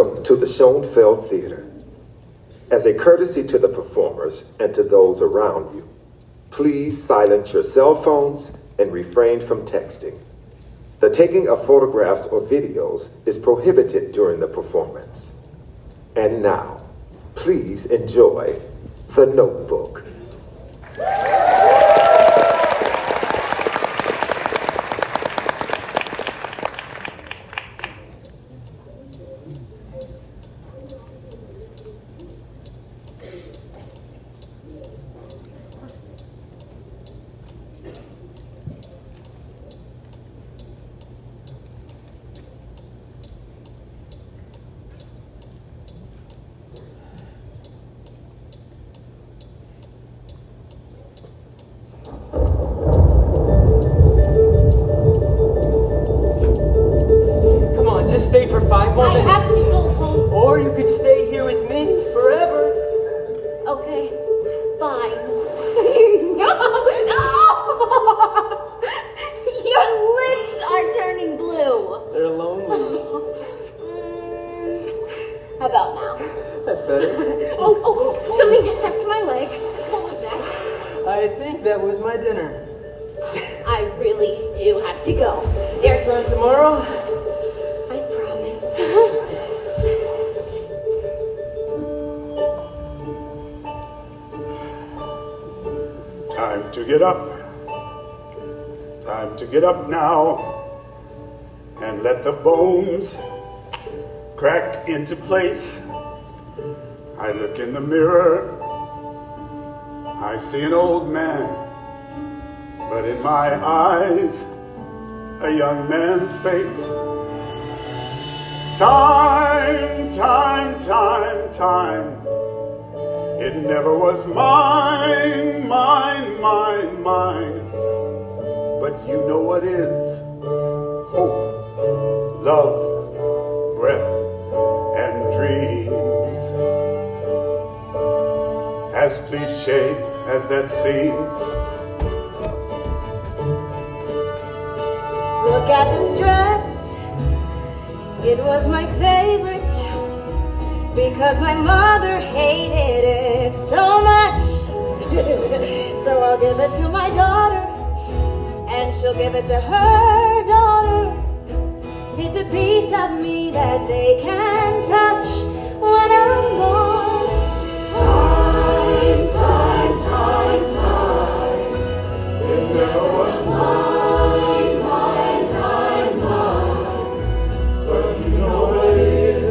Welcome to the Schoenfeld Theater. As a courtesy to the performers and to those around you, please silence your cell phones and refrain from texting. The taking of photographs or videos is prohibited during the performance. And now, please enjoy The Notebook. Stay for 5 more minutes. I have to go home. Or you could stay here with me forever. Okay, fine. No! Your lips are turning blue. They're lonely. How about now? That's better. Oh, something just touched my leg. What was that? I think that was my dinner. I really do have to go. There's Time tomorrow? I promise. Time to get up. Time to get up now and let the bones crack into place. I look in the mirror. I see an old man, but in my eyes, a young man's face. Time, time, time, time. It never was mine, mine, mine, mine. But you know what is? Hope, love, breath, and dreams. As cliche as that seems. Look at this dress. It was my favorite because my mother hated it so much. So I'll give it to my daughter and she'll give it to her daughter. It's a piece of me that they can touch when I'm gone. Time, time, time, time. It never was mine, mine, mine, mine. But you know what it is?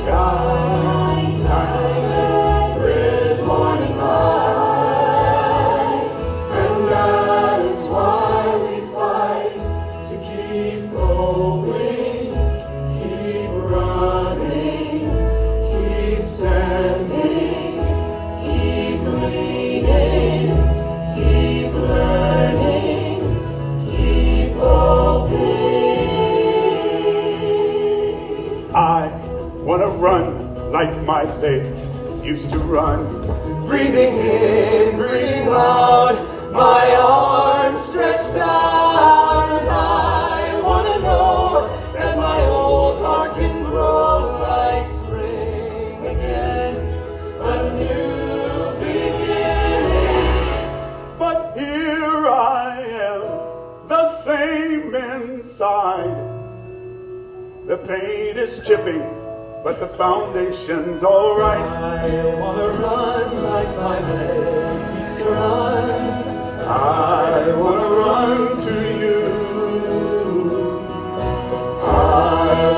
Sky, time, red morning light. And that is why we fight to keep going, keep running, keep standing, keep bleeding, keep learning, keep hoping. I wanna run like my legs used to run. Breathing in, breathing out, my arms stretched out, and I wanna know that my old heart can grow like spring again, a new beginning. But here I am, the same inside. The paint is chipping, but the foundation's all right. I wanna run like my legs used to run. I wanna run to you. I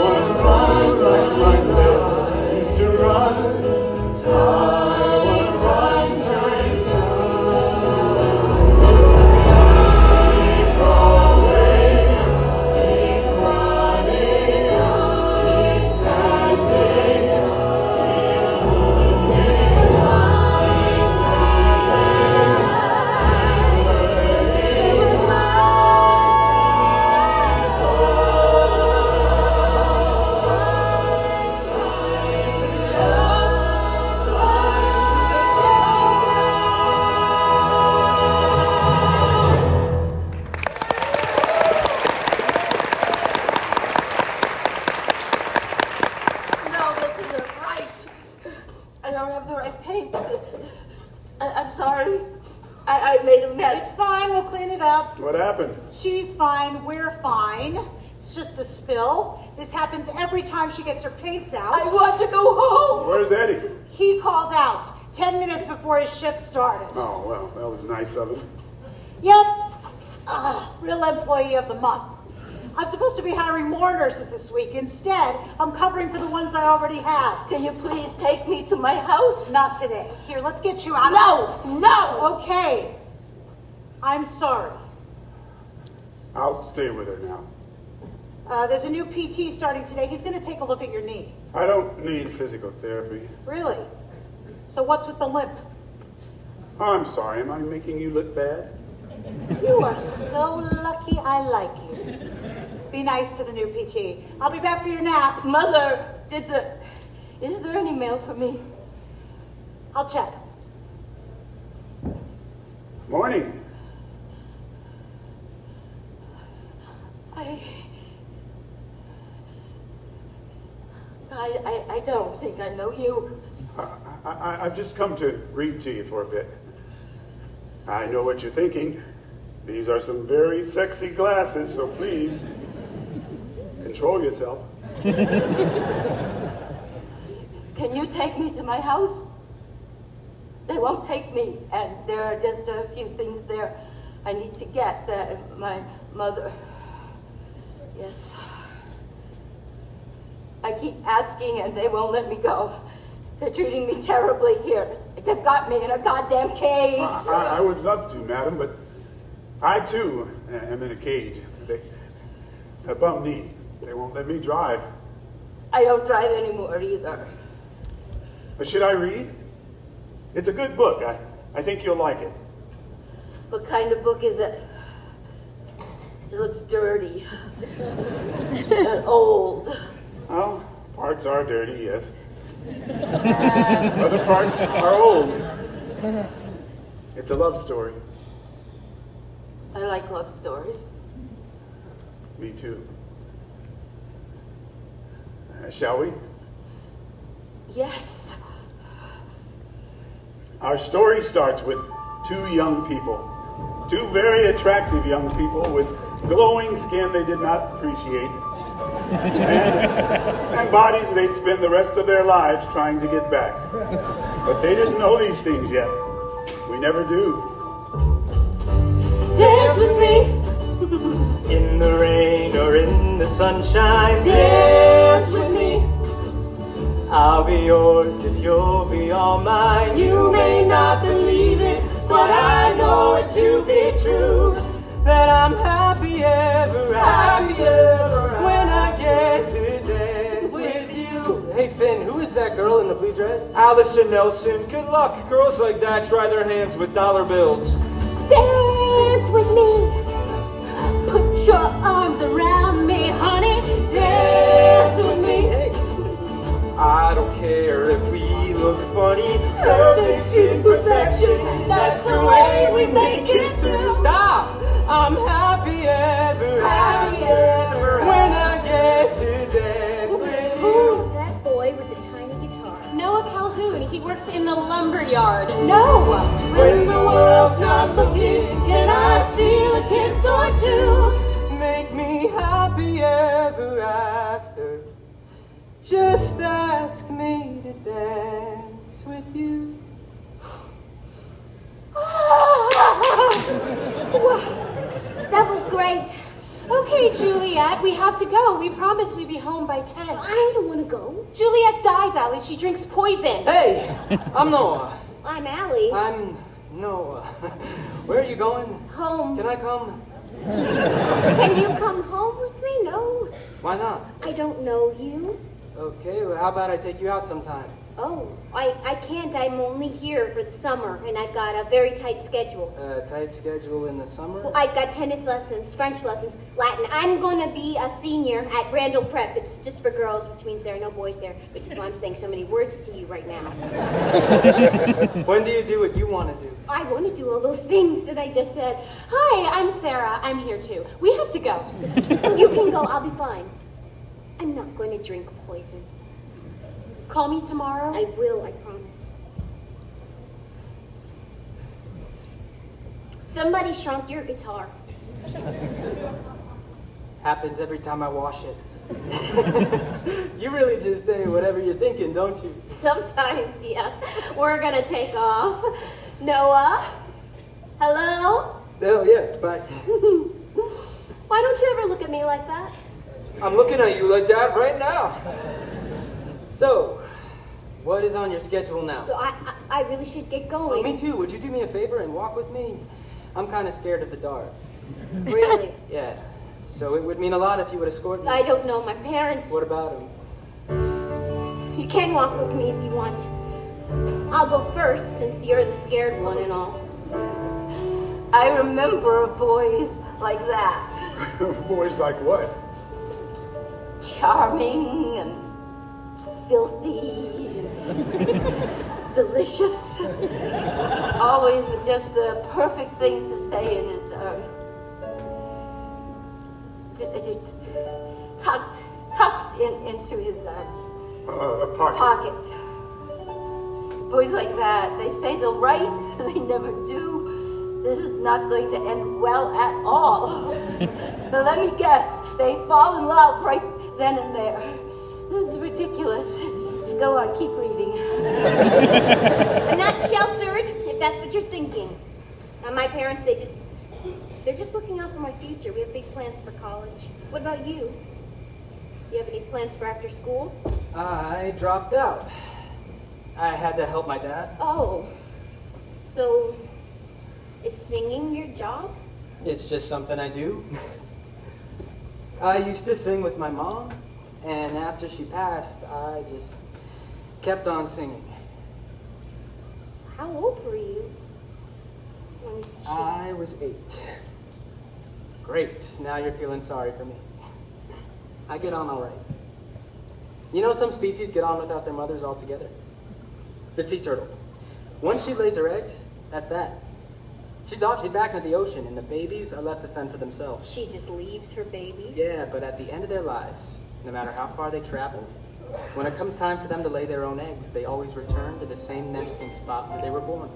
wanna run like my legs used to run. I wanna run to you. don't have the right paints. I'm sorry. I made a mess. It's fine, we'll clean it up. What happened? She's fine, we're fine. It's just a spill. This happens every time she gets her paints out. I want to go home. Where's Eddie? He called out 10 minutes before his shift started. Oh, well, that was nice of him. Yep. Real employee of the month. I'm supposed to be hiring more nurses this week. Instead, I'm covering for the ones I already have. Can you please take me to my house? Not today. Here, let's get you out of this. No. Okay. I'm sorry. I'll stay with her now. There's a new PT starting today. He's going to take a look at your knee. I don't need physical therapy. Really? So what's with the limp? Oh, I'm sorry. Am I making you look bad? You are so lucky I like you. Be nice to the new PT. I'll be back for your nap. Mother, is there any mail for me? I'll check. Morning. I don't think I know you. I've just come to read to you for a bit. I know what you're thinking. These are some very sexy glasses, so please control yourself. Can you take me to my house? They won't take me, and there are just a few things there I need to get that my mother... Yes. I keep asking, and they won't let me go. They're treating me terribly here. They've got me in a goddamn cage. I would love to, madam, but I, too, am in a cage. A bum knee. They won't let me drive. I don't drive anymore either. But should I read? It's a good book. I think you'll like it. What kind of book is it? It looks dirty. And old. Well, parts are dirty, yes. Other parts are old. It's a love story. I like love stories. Me too. Shall we? Yes. Our story starts with two young people. Two very attractive young people with glowing skin they did not appreciate. And bodies they'd spend the rest of their lives trying to get back. But they didn't know these things yet. We never do. Dance with me in the rain or in the sunshine. Dance with me. I'll be yours if you'll be all mine. You may not believe it, but I know it to be true. That I'm happy ever after when I get to dance with you. Hey Finn, who is that girl in the blue dress? Allison Nelson. Good luck. Girls like that try their hands with dollar bills. Dance with me. Put your arms around me, honey. Dance with me. I don't care if we look funny. Perfect imperfection, that's the way we make it through. Stop! I'm happy ever after when I get to dance with Who you. is that boy with the tiny guitar? Noah Calhoun. He works in the lumber yard. No! When the world's not looking, can I steal a kiss or two? Make me happy ever after. Just ask me to dance with you. That was great. Okay, Juliet, we have to go. We promised we'd be home by 10. I don't want to go. Juliet dies, Allie. She drinks poison. Hey, I'm Noah. I'm Allie. I'm Noah. Where are you going? Home. Can I come? Can you come home with me? No. Why not? I don't know you. Okay, well, how about I take you out sometime? Oh, I can't. I'm only here for the summer, and I've got a very tight schedule. Tight schedule in the summer? Well, I've got tennis lessons, French lessons, Latin. I'm going to be a senior at Randall Prep. It's just for girls, which means there are no boys there, which is why I'm saying so many words to you right now. When do you do what you want to do? I want to do all those things that I just said. Hi, I'm Sarah. I'm here too. We have to go. You can go. I'll be fine. I'm not going to drink poison. Call me tomorrow. I will, I promise. Somebody shrunk your guitar. Happens every time I wash it. You really just say whatever you're thinking, don't you? Sometimes, yes. We're gonna take off. Noah? Hello? Oh, yeah, bye. Why don't you ever look at me like that? I'm looking at you like that right now. So, what is on your schedule now? I really should get going. Oh, me too. Would you do me a favor and walk with me? I'm kind of scared of the dark. Really? Yeah. So it would mean a lot if you would escort me. I don't know. My parents. What about him? You can walk with me if you want. I'll go first since you're the scared one and all. I remember boys like that. Boys like what? Charming and filthy and delicious. Always with just the perfect thing to say in his tucked into his Pocket. pocket. Boys like that, they say they'll write, they never do. This is not going to end well at all. But let me guess, they fall in love right then and there. This is ridiculous. Go on, keep reading. I'm not sheltered, if that's what you're thinking. My parents, they're just looking out for my future. We have big plans for college. What about you? You have any plans for after school? I dropped out. I had to help my dad. Oh, so is singing your job? It's just something I do. I used to sing with my mom, and after she passed, I just kept on singing. How old were you when she... I was 8. Great, now you're feeling sorry for me. I get on all right. You know some species get on without their mothers altogether? The sea turtle. Once she lays her eggs, that's that. She's off, she's back into the ocean, and the babies are left to fend for themselves. She just leaves her babies? Yeah, but at the end of their lives, no matter how far they travel, when it comes time for them to lay their own eggs, they always return to the same nesting spot where they were born.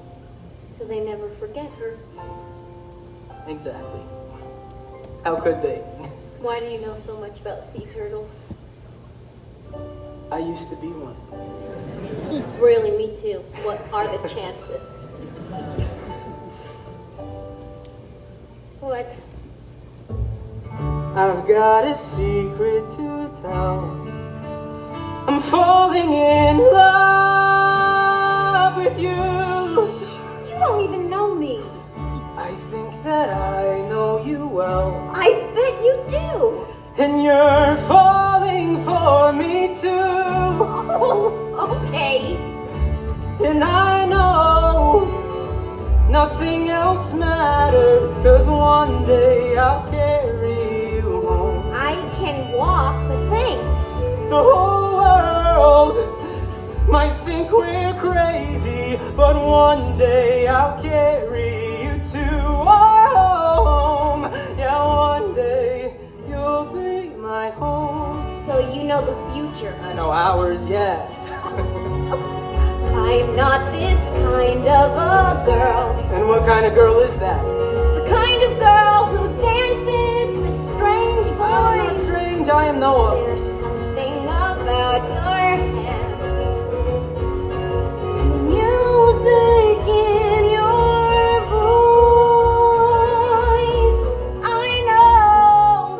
So they never forget her. Exactly. How could they? Why do you know so much about sea turtles? I used to be one. Really, me too. What are the chances? What? I've got a secret to tell. I'm falling in love with you. You don't even know me. I think that I know you well. I bet you do. And you're falling for me too. Oh, okay. And I know nothing else matters, 'cause one day I'll carry you home. I can walk, but thanks. The whole world might think we're crazy, but one day I'll carry you to our home. Yeah, one day you'll be my home. So you know the future. I know ours, yeah. I'm not this kind of a girl. And what kind of girl is that? The kind of girl who dances with strange I'm not boys. strange, I am Noah. There's something about your hands, the music in your voice. I know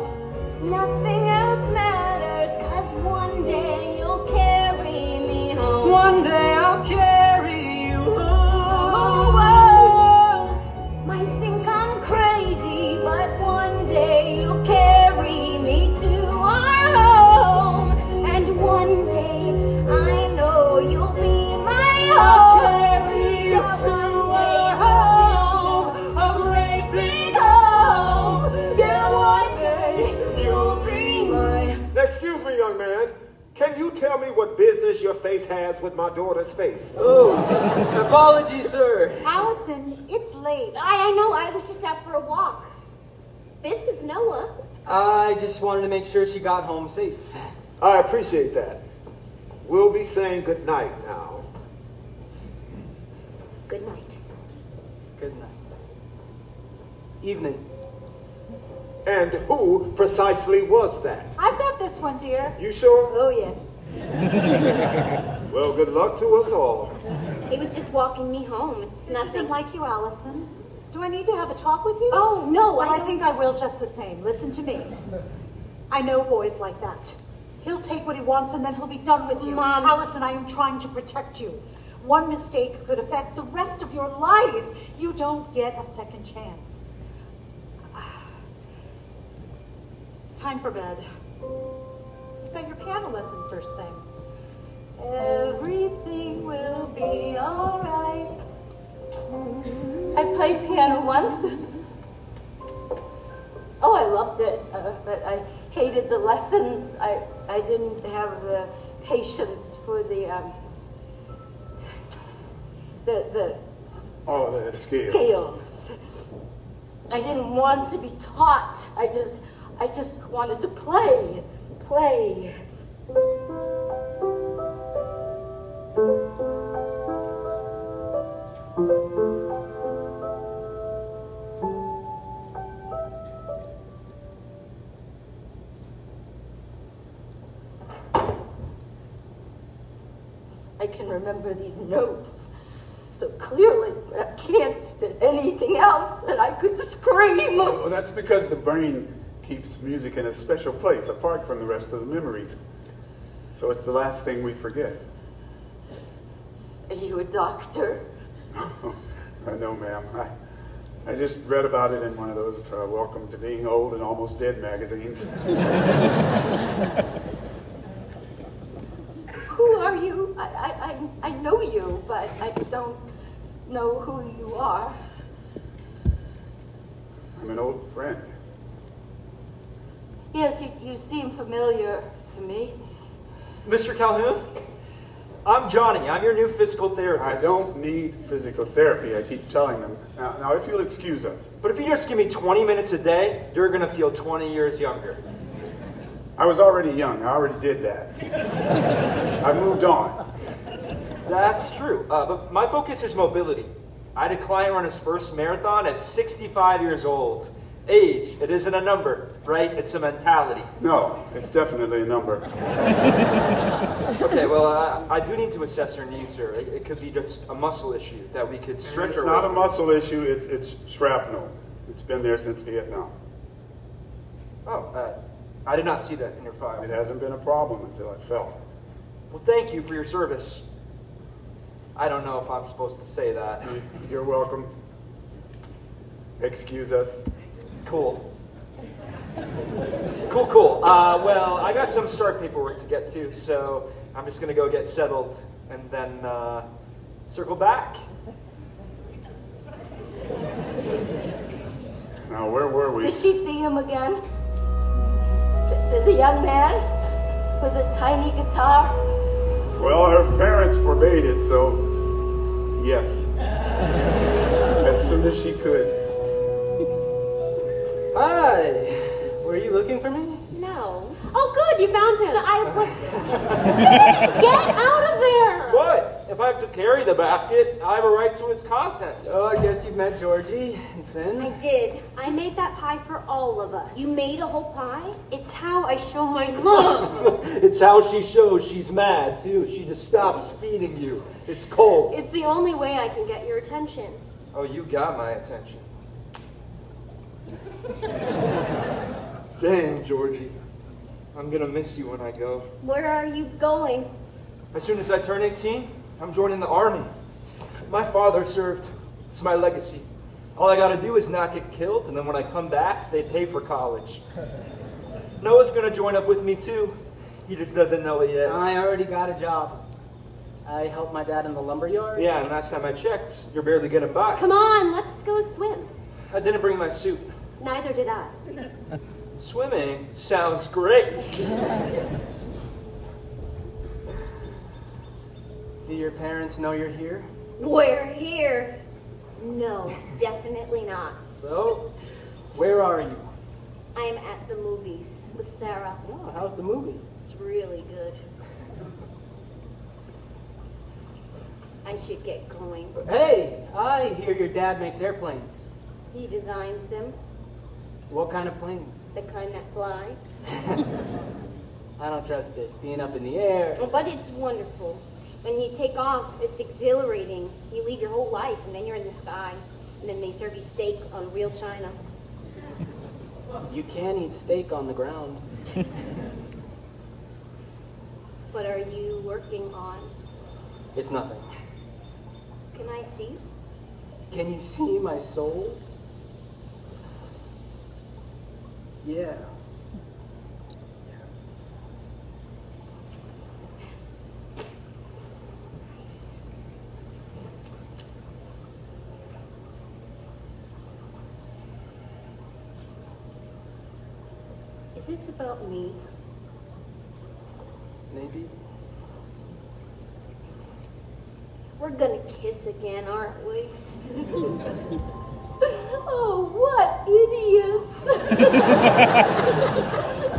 nothing else matters, 'cause one day you'll carry me home. One day I'll carry you The home. world might think I'm crazy, but one day you'll carry me to our home. And one day I know you'll be my I'll home. carry you to our home, a great big home. Yeah, one day you'll be mine. Excuse me, young man. Can you tell me what business your face has with my daughter's face? Oh, apologies, sir. Allison, it's late. I know, I was just out for a walk. This is Noah. I just wanted to make sure she got home safe. I appreciate that. We'll be saying good night now. Good night. Good night. Evening. And who precisely was that? I've got this one, dear. You sure? Oh, yes. Well, good luck to us all. He was just walking me home. It's This nothing. isn't like you, Allison. Do I need to have a talk with you? Oh, no, Well, I don't- think I will just the same. Listen to me. I know boys like that. He'll take what he wants and then he'll be done with you. Mom. Allison, I am trying to protect you. One mistake could affect the rest of your life. You don't get a second chance. It's time for bed. You've got your piano lesson first thing. Everything will be alright. I played piano once. Oh, I loved it, but I hated the lessons. I didn't have the patience for the Oh, the scales. scales. I didn't want to be taught. I just wanted to play. I can remember these notes so clearly, but I can't do anything else, and I could scream. Well, that's because the brain keeps music in a special place apart from the rest of the memories. So it's the last thing we forget. Are you a doctor? No, ma'am. I just read about it in one of those Welcome to Being Old and Almost Dead magazines. Who are you? I know you, but I don't know who you are. I'm an old friend. Yes, you seem familiar to me. Mr. Calhoun? I'm Johnny. I'm your new physical therapist. I don't need physical therapy, I keep telling them. Now, if you'll excuse us. But if you just give me 20 minutes a day, you're going to feel 20 years younger. I was already young. I already did that. I moved on. That's true. But my focus is mobility. I had a client run his first marathon at 65 years old. Age, it isn't a number, right? It's a mentality. No, it's definitely a number. Okay, well, I do need to assess her knees, sir. It could be just a muscle issue that we could stretch It's her not a with. muscle issue, it's shrapnel. It's been there since Vietnam. Oh, I did not see that in your file. It hasn't been a problem until I fell. Well, thank you for your service. I don't know if I'm supposed to say that. You're welcome. Excuse us. Cool. Cool. Well, I got some start paperwork to get to, so I'm just gonna go get settled and then circle back. Now, where were we? Did she see him again? The young man with the tiny guitar? Well, her parents forbade it, so yes. As soon as she could. Hi. Were you looking for me? No. Oh, good, you found him. I was. Get out of there. What? If I have to carry the basket, I have a right to its contents. Oh, I guess you've met Georgie and Finn. I did. I made that pie for all of us. You made a whole pie? It's how I show my love. It's how she shows she's mad, too. She just stops feeding you. It's cold. It's the only way I can get your attention. Oh, you got my attention. Dang, Georgie. I'm gonna miss you when I go. Where are you going? As soon as I turn 18, I'm joining the army. My father served. It's my legacy. All I gotta do is not get killed, and then when I come back, they pay for college. Noah's gonna join up with me too. He just doesn't know it yet. I already got a job. I helped my dad in the lumber yard. Yeah, and last time I checked, you're barely getting by. Come on, let's go swim. I didn't bring my suit. Neither did I. Swimming sounds great. Do your parents know you're here? We're here. No, definitely not. So, where are you? I'm at the movies with Sarah. Oh, how's the movie? It's really good. I should get going. Hey, I hear your dad makes airplanes. He designs them, What kind of planes? the kind that fly. I don't trust it. Being up in the air. Oh, but it's wonderful. When you take off, it's exhilarating. You leave your whole life, and then you're in the sky. And then they serve you steak on real china. You can eat steak on the ground. What are you working on? It's nothing. Can I see? Can you see my soul? Yeah. Is this about me? Maybe. We're gonna kiss again, aren't we? Oh, what idiots!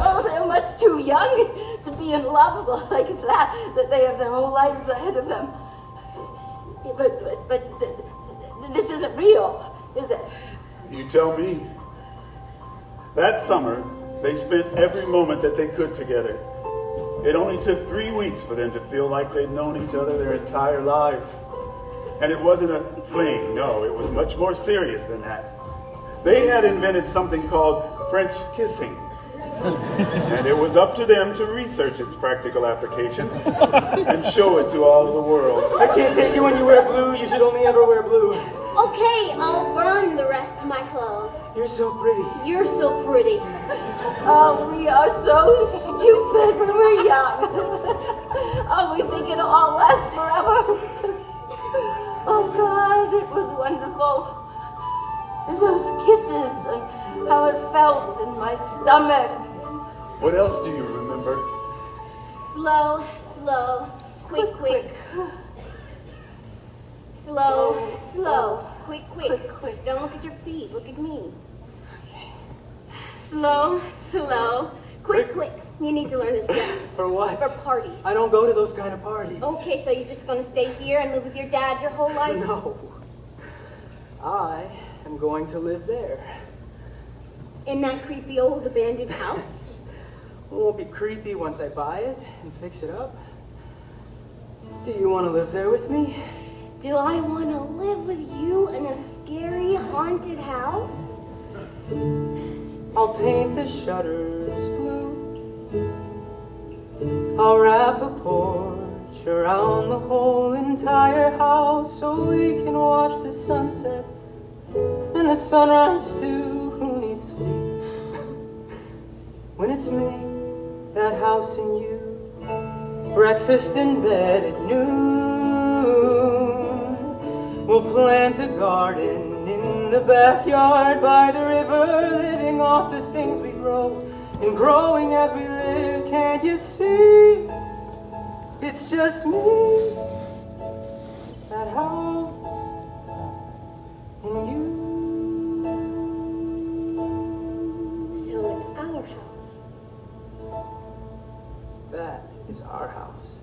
Oh, they're much too young to be in love like that they have their whole lives ahead of them. But this isn't real, is it? You tell me. That summer, they spent every moment that they could together. It only took 3 weeks for them to feel like they'd known each other their entire lives. And it wasn't a fling, no, it was much more serious than that. They had invented something called French kissing. And it was up to them to research its practical applications and show it to all of the world. I can't take you when you wear blue. You should only ever wear blue. Okay, I'll burn the rest of my clothes. You're so pretty. You're so pretty. Oh, we are so stupid when we're young. Oh, we think it'll all last forever. Oh, God, it was wonderful. Those kisses and how it felt in my stomach. What else do you remember? Slow, slow, quick, quick. Slow, slow, quick, quick. Don't look at your feet, look at me. Slow, slow, quick, quick. You need to learn the steps. For what? For parties. I don't go to those kind of parties. Okay, so you're just gonna stay here and live with your dad your whole life? No. I am going to live there. In that creepy old abandoned house? It won't be creepy once I buy it and fix it up. Do you want to live there with me? Do I want to live with you in a scary haunted house? I'll paint the shutters blue. I'll wrap a porch around the whole entire house so we can watch the sunset and the sunrise too. Who needs sleep? When it's me, that house and you, breakfast in bed at noon. We'll plant a garden in the backyard by the river, living off the things we grow and growing as we live. Can't you see? It's just me, that house, and you. So it's our house. That is our house.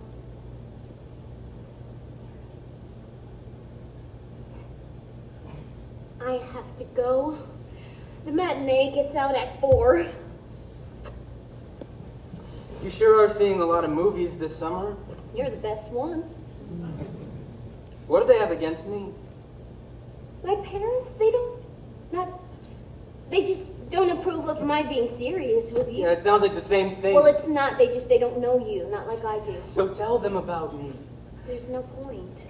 I have to go. The matinee gets out at 4. You sure are seeing a lot of movies this summer. You're the best one. What do they have against me? My parents, they just don't approve of my being serious with you. Yeah, it sounds like the same thing. Well, it's not. They don't know you, not like I do. So tell them about me. There's no point.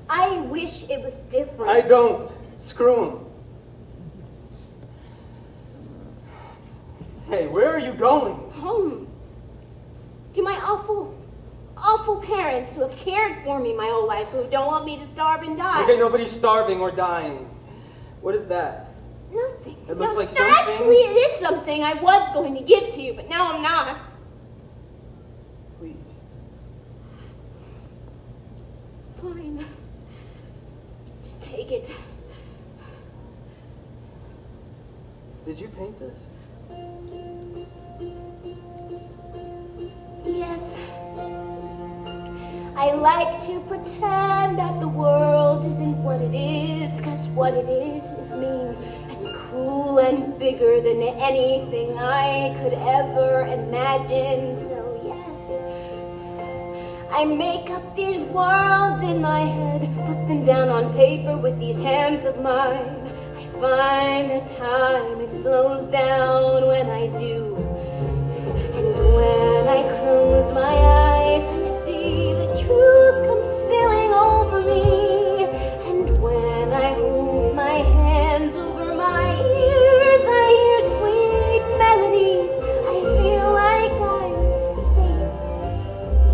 I wish it was different. I don't. Screw them. Hey, where are you going? Home. To my awful, awful parents who have cared for me my whole life, who don't want me to starve and die. Okay, nobody's starving or dying. What is that? Nothing. It looks like no, something. Actually, it is something I was going to give to you, but now I'm not. Please. Fine. Just take it. Did you paint this? Yes. I like to pretend that the world world isn't what it is, 'cause what it is mean and cruel and bigger than anything I could ever imagine. So yes, I make up these worlds in my head, put them down on paper with these hands of mine. I find that time, it slows down when I do. And when I close my eyes, I see the truth come spilling over me. And when I hold my hands over my ears, I hear sweet melodies. I feel like I'm safe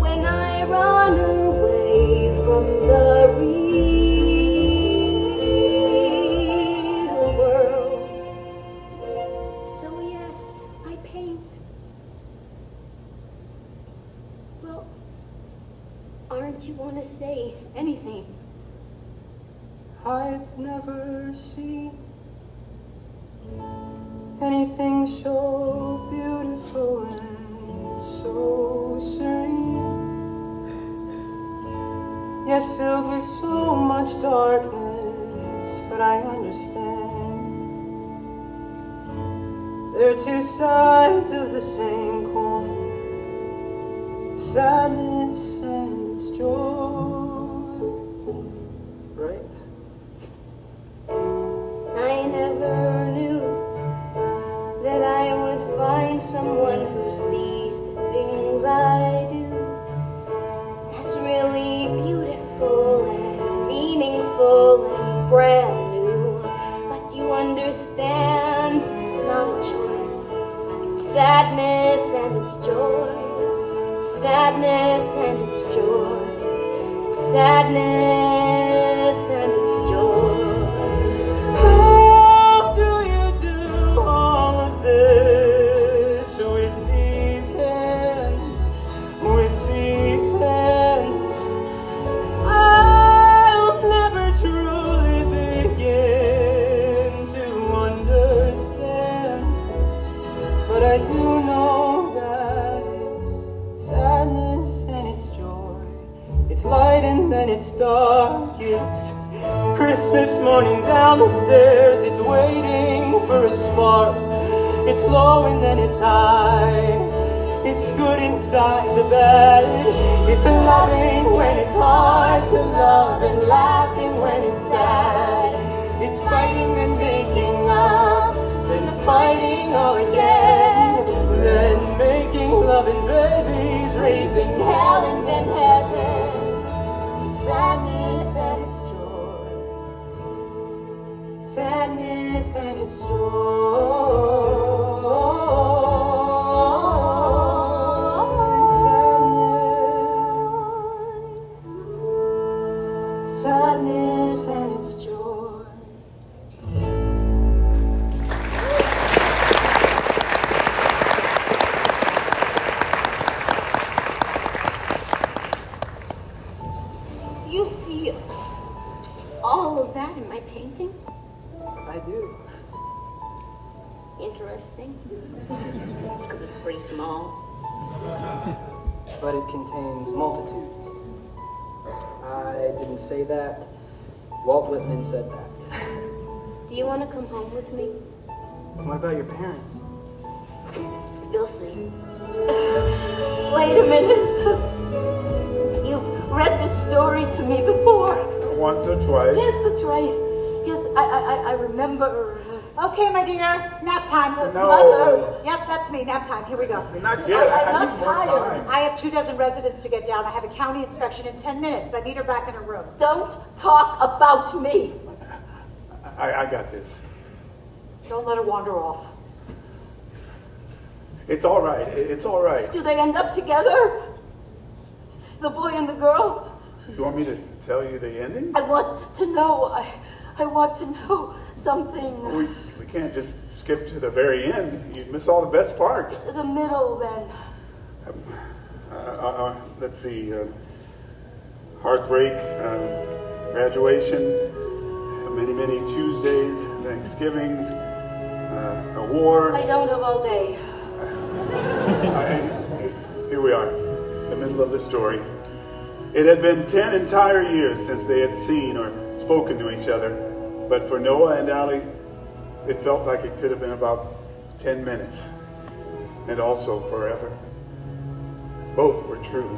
when I run away from the real world. So yes, I paint. Well, aren't you want to say anything? I've never seen anything so beautiful and so serene, yet filled with so much darkness. But I understand they're two sides of the same coin, sadness and its joy. Right? I never knew that I would find someone who sees the things I do as really beautiful and meaningful and brand new. But you understand, it's not a choice. It's sadness and it's joy. It's sadness and it's joy. It's sadness and it's joy. How do you do all of this with these hands? With these hands, I'll never truly begin to understand. But I do know that it's sadness and it's joy. It's light and then it's dark. It's Christmas morning down the stairs. It's waiting for a spark. It's low and then it's high. It's good inside the bad. It's loving when it's hard to love and laughing when it's sad. It's fighting and making up, then fighting all again, then making love and babies, raising hell and then heaven. It's sadness and it's joy. Sadness and it's joy. Sadness and it's joy. You see all of that in my painting? I do. Interesting. Because it's pretty small. But it contains multitudes. I didn't say that. Walt Whitman said that. Do you want to come home with me? What about your parents? You'll see. Wait a minute. You've read this story to me before. Once or twice. Yes, that's right. Yes, I remember. Okay, my dear, nap time. Mother. Yep, that's me, nap time. Here we go. Not yet. I'm I not need more tired. time. I have 24 residents to get down. I have a county inspection in 10 minutes. I need her back in her room. Don't talk about me. I got this. Don't let her wander off. It's all right. It's all right. Do they end up together? The boy and the girl? You want me to tell you the ending? I want to know. I want to know something. We can't just skip to the very end. You'd miss all the best parts. The middle, then. Let's see. Heartbreak, graduation, many Tuesdays, Thanksgivings, a war. I don't have all day. Here we are, the middle of the story. It had been 10 entire years since they had seen or spoken to each other, but for Noah and Allie, it felt like it could have been about 10 minutes, and also forever. Both were true.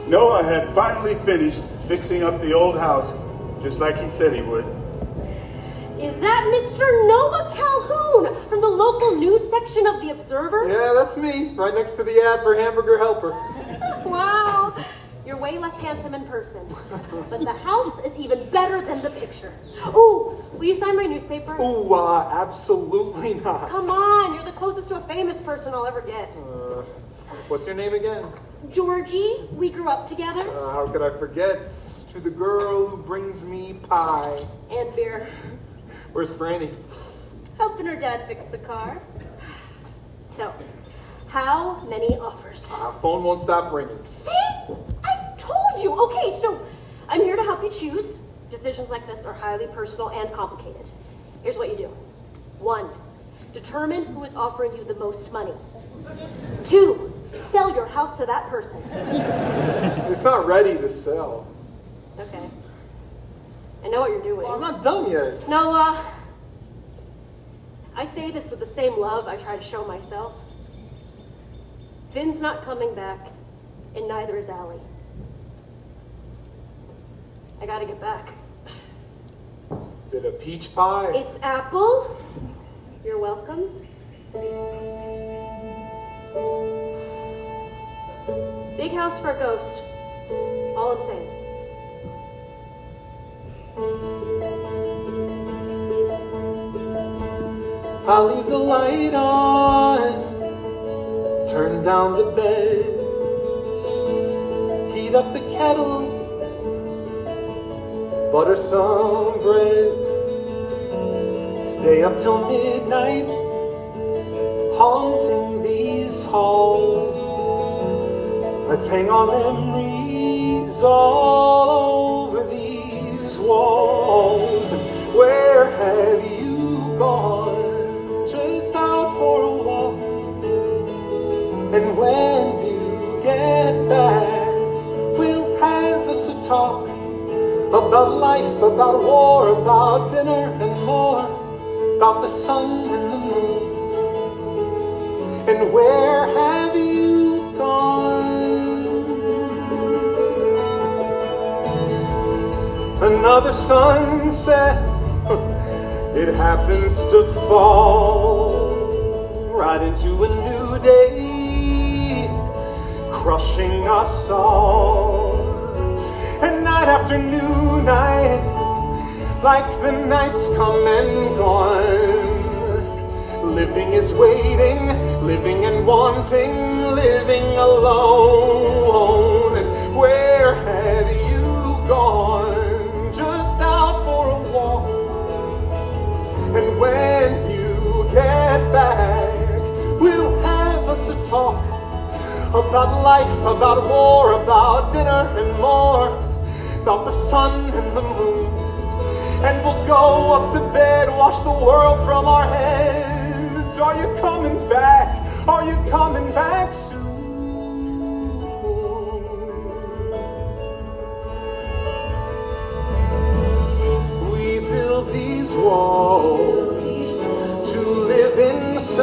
Noah had finally finished fixing up the old house, just like he said he would. Is that Mr. Noah Calhoun from the local news section of The Observer? Yeah, that's me, right next to the ad for Hamburger Helper. Wow. You're way less handsome in person. But the house is even better than the picture. Ooh, will you sign my newspaper? Ooh, absolutely not. Come on, you're the closest to a famous person I'll ever get. What's your name again? Georgie, we grew up together. How could I forget? To the girl who brings me pie. And beer. Where's Franny? Helping her dad fix the car. So, how many offers? Phone won't stop ringing. See? I told you. Okay, so I'm here to help you choose. Decisions like this are highly personal and complicated. Here's what you do. 1, determine who is offering you the most money. 2, sell your house to that person. It's not ready to sell. Okay. I know what you're doing. Well, I'm not done yet. Noah, I say this with the same love I try to show myself. Finn's not coming back, and neither is Allie. I gotta get back. Is it a peach pie? It's apple. You're welcome. Big house for a ghost. All I'm saying. I'll leave the light on, turn down the bed, heat up the kettle, butter some bread, stay up till midnight, haunting these halls. Let's hang our memories all over these walls. And where have you gone? Just out for a walk. And when you get back, we'll have us a talk about life, about war, about dinner and more, about the sun and the moon. And where have you gone? Another sunset, it happens to fall right into a new day, crushing us all. And night after new night, like the nights come and gone, living is waiting, living and wanting, living alone. And where have you gone? Just out for a walk. And when you get back, we'll have us a talk about life, about war, about dinner and more, about the sun and the moon. And we'll go up to bed, wash the world from our heads. Are you coming back? Are you coming back soon? We build these walls to live inside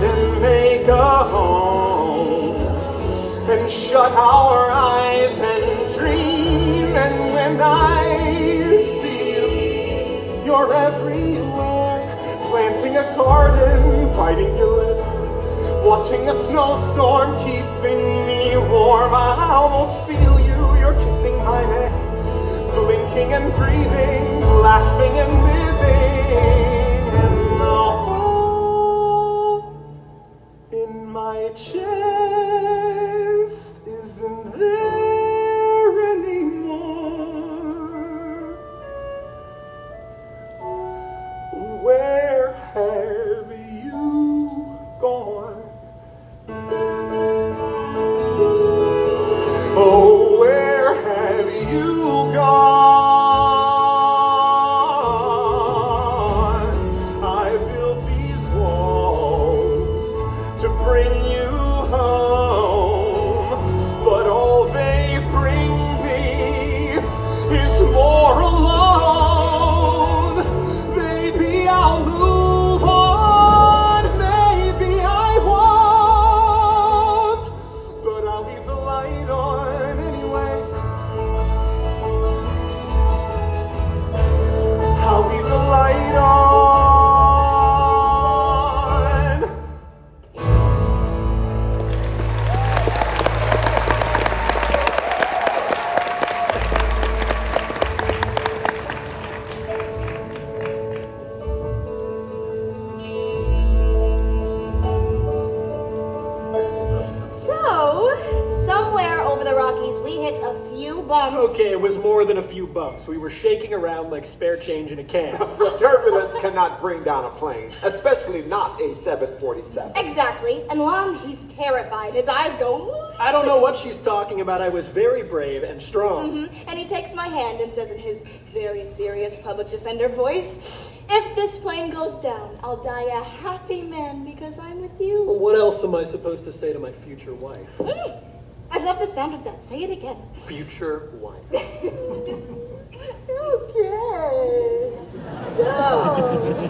and make a home, and shut our eyes and dream. And when I see you, you're everywhere, planting a garden, biting your lip, watching a snowstorm, keeping me warm. I almost feel you, you're kissing my neck, blinking and breathing, laughing and living. And the hole in my chest isn't there anymore. Where have you gone? Oh, where have you gone? I built these walls to bring you home. a few bumps. Okay, it was more than a few bumps. We were shaking around like spare change in a can. Turbulence cannot bring down a plane, especially not a 747. Exactly. And Lon, he's terrified. His eyes go... I don't know what she's talking about. I was very brave and strong. And he takes my hand and says in his very serious public defender voice, "If this plane goes down, I'll die a happy man because I'm with you." Well, what else am I supposed to say to my future wife? I love the sound of that. Say it again. Future wife. Okay. So,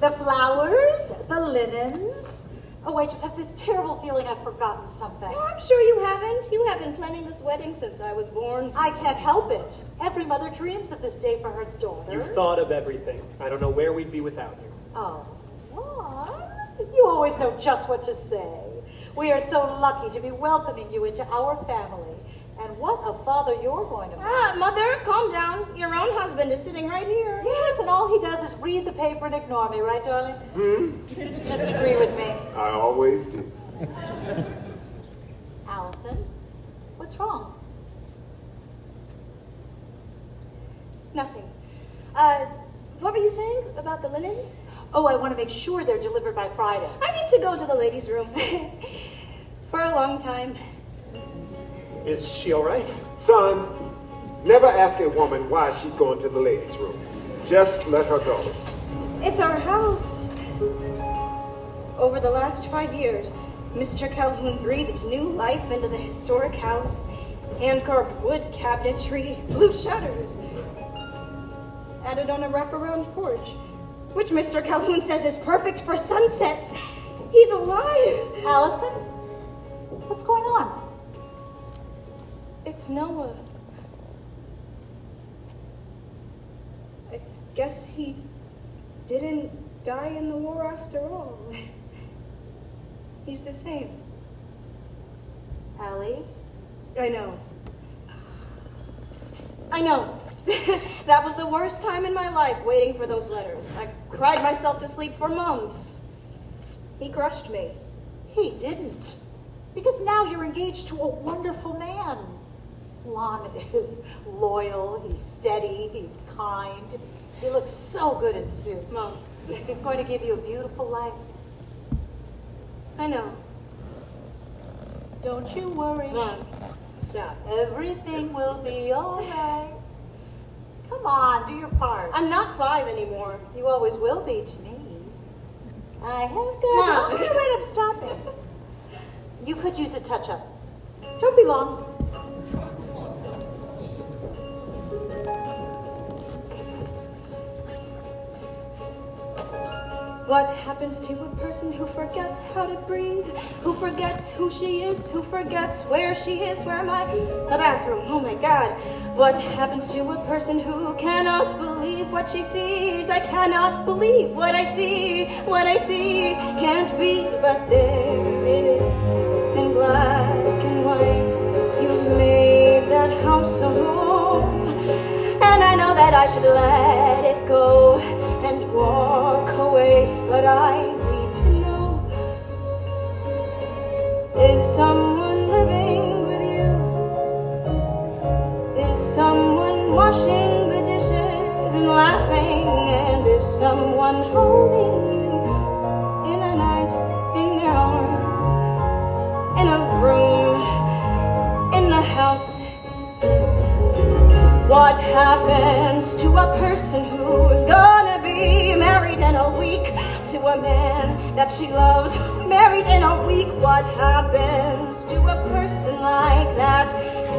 the flowers, the linens. Oh, I just have this terrible feeling I've forgotten something. Oh, I'm sure you haven't. You have been planning this wedding since I was born. I can't help it. Every mother dreams of this day for her daughter. You've thought of everything. I don't know where we'd be without you. Oh, Lon, you always know just what to say. We are so lucky to be welcoming you into our family. And what a father you're going to be. Mother, calm down. Your own husband is sitting right here. Yes, and all he does is read the paper and ignore me, right, darling? Just agree with me. I always do. Allison, what's wrong? Nothing. What were you saying about the linens? Oh, I want to make sure they're delivered by Friday. I need to go to the ladies' room. For a long time. Is she all right? Son, never ask a woman why she's going to the ladies' room. Just let her go. It's our house. Over the last 5 years, Mr. Calhoun breathed new life into the historic house. Hand-carved wood cabinetry, blue shutters. Added on a wraparound porch, which Mr. Calhoun says is perfect for sunsets. He's alive. Allison, what's going on? It's Noah. I guess he didn't die in the war after all. He's the same. Allie? I know. That was the worst time in my life, waiting for those letters. I cried myself to sleep for months. He crushed me. He didn't. Because now you're engaged to a wonderful man. Lon is loyal, he's steady, he's kind. He looks so good in suits. Mom. He's going to give you a beautiful life. I know. Don't you worry. Mom, stop. Everything will be all right. Come on, do your part. I'm not 5 anymore. You always will be to me. I have got... Mom. Oh, wait, I'm stopping. You could use a touch-up. Don't be long. What happens to a person who forgets how to breathe? Who forgets who she is? Who forgets where she is? Where am I? The bathroom. Oh my God. What happens to a person who cannot believe what she sees? I cannot believe what I see. What I see can't be, but there it is in black and white. You've made that house a home, and I know that I should let it go and walk away, but I need to know, is someone living with you? Is someone washing the dishes and laughing? And is someone holding you in the night, in their arms, in a room, in the house? What happens to a person who's gonna be married in a week to a man that she loves? Married in a week. What happens to a person like that?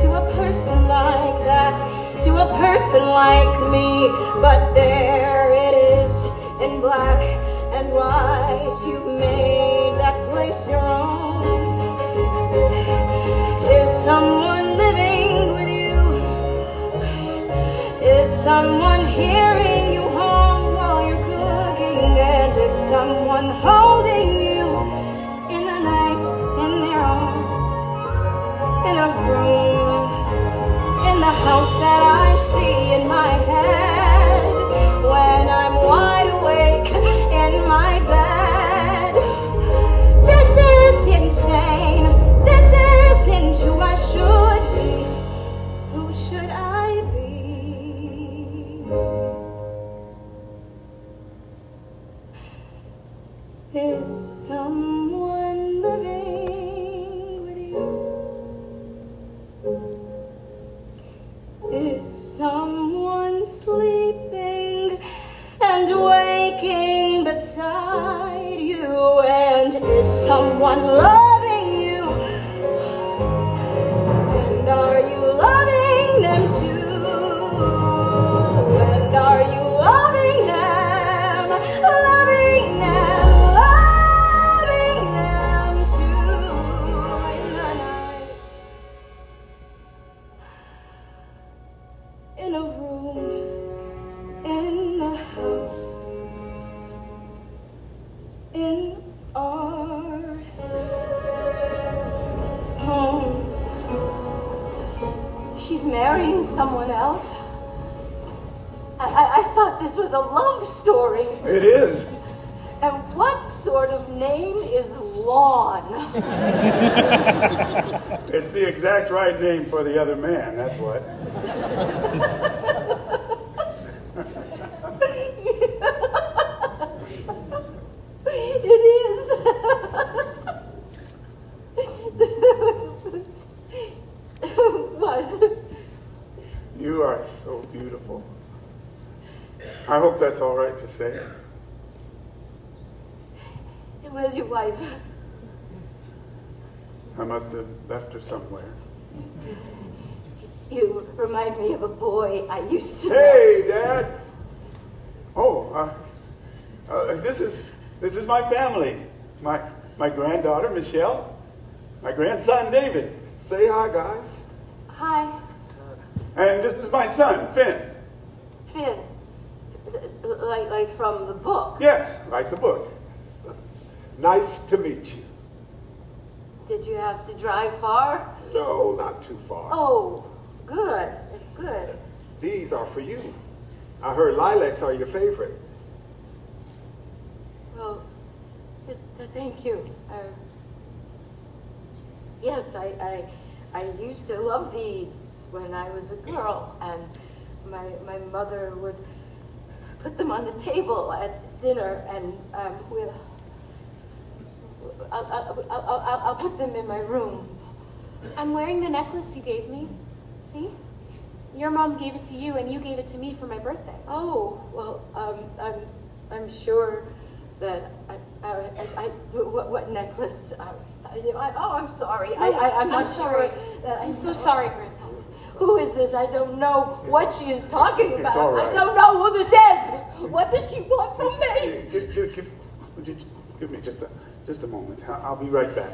To a person like that? To a person like me? But there it is in black and white. You've made that place your own. Is someone living with you? Is someone hearing you hum while you're cooking? And is someone holding you in the night, in their arms, in a room, in the house that I see in my head when I'm wide awake in my bed? This is insane. This isn't who I should be. someone loving you? And are you loving them too? And are you loving them? Loving them, loving them too in the night. In a room in the house, in our home. She's marrying someone else. I thought this was a love story. It is. And what sort of name is Lon? It's the exact right name for the other man, that's what. It is. What? You are so beautiful. I hope that's all right to say. Where's your wife? I must have left her somewhere. You remind me of a boy I used to know. Hey, Dad! Oh, this is my family. My granddaughter, Michelle. My grandson, David. Say hi, guys. Hi. And this is my son, Finn. Finn. Like from the book. Yes, like the book. Nice to meet you. Did you have to drive far? No, not too far. Oh, good. Good. These are for you. I heard lilacs are your favorite. Well, thank you. Yes, I used to love these when I was a girl, and my mother would put them on the table at dinner, and I'll put them in my room. I'm wearing the necklace you gave me. See? Your mom gave it to you, and you gave it to me for my birthday. Oh, well, I'm sure that what necklace? I'm sorry. No, I'm not sorry. sure. I'm so sorry, Grandpa. Who is this? I don't know what she is talking about. all right. I don't know who this is. What does she want from me? Would you give me just a moment? I'll be right back.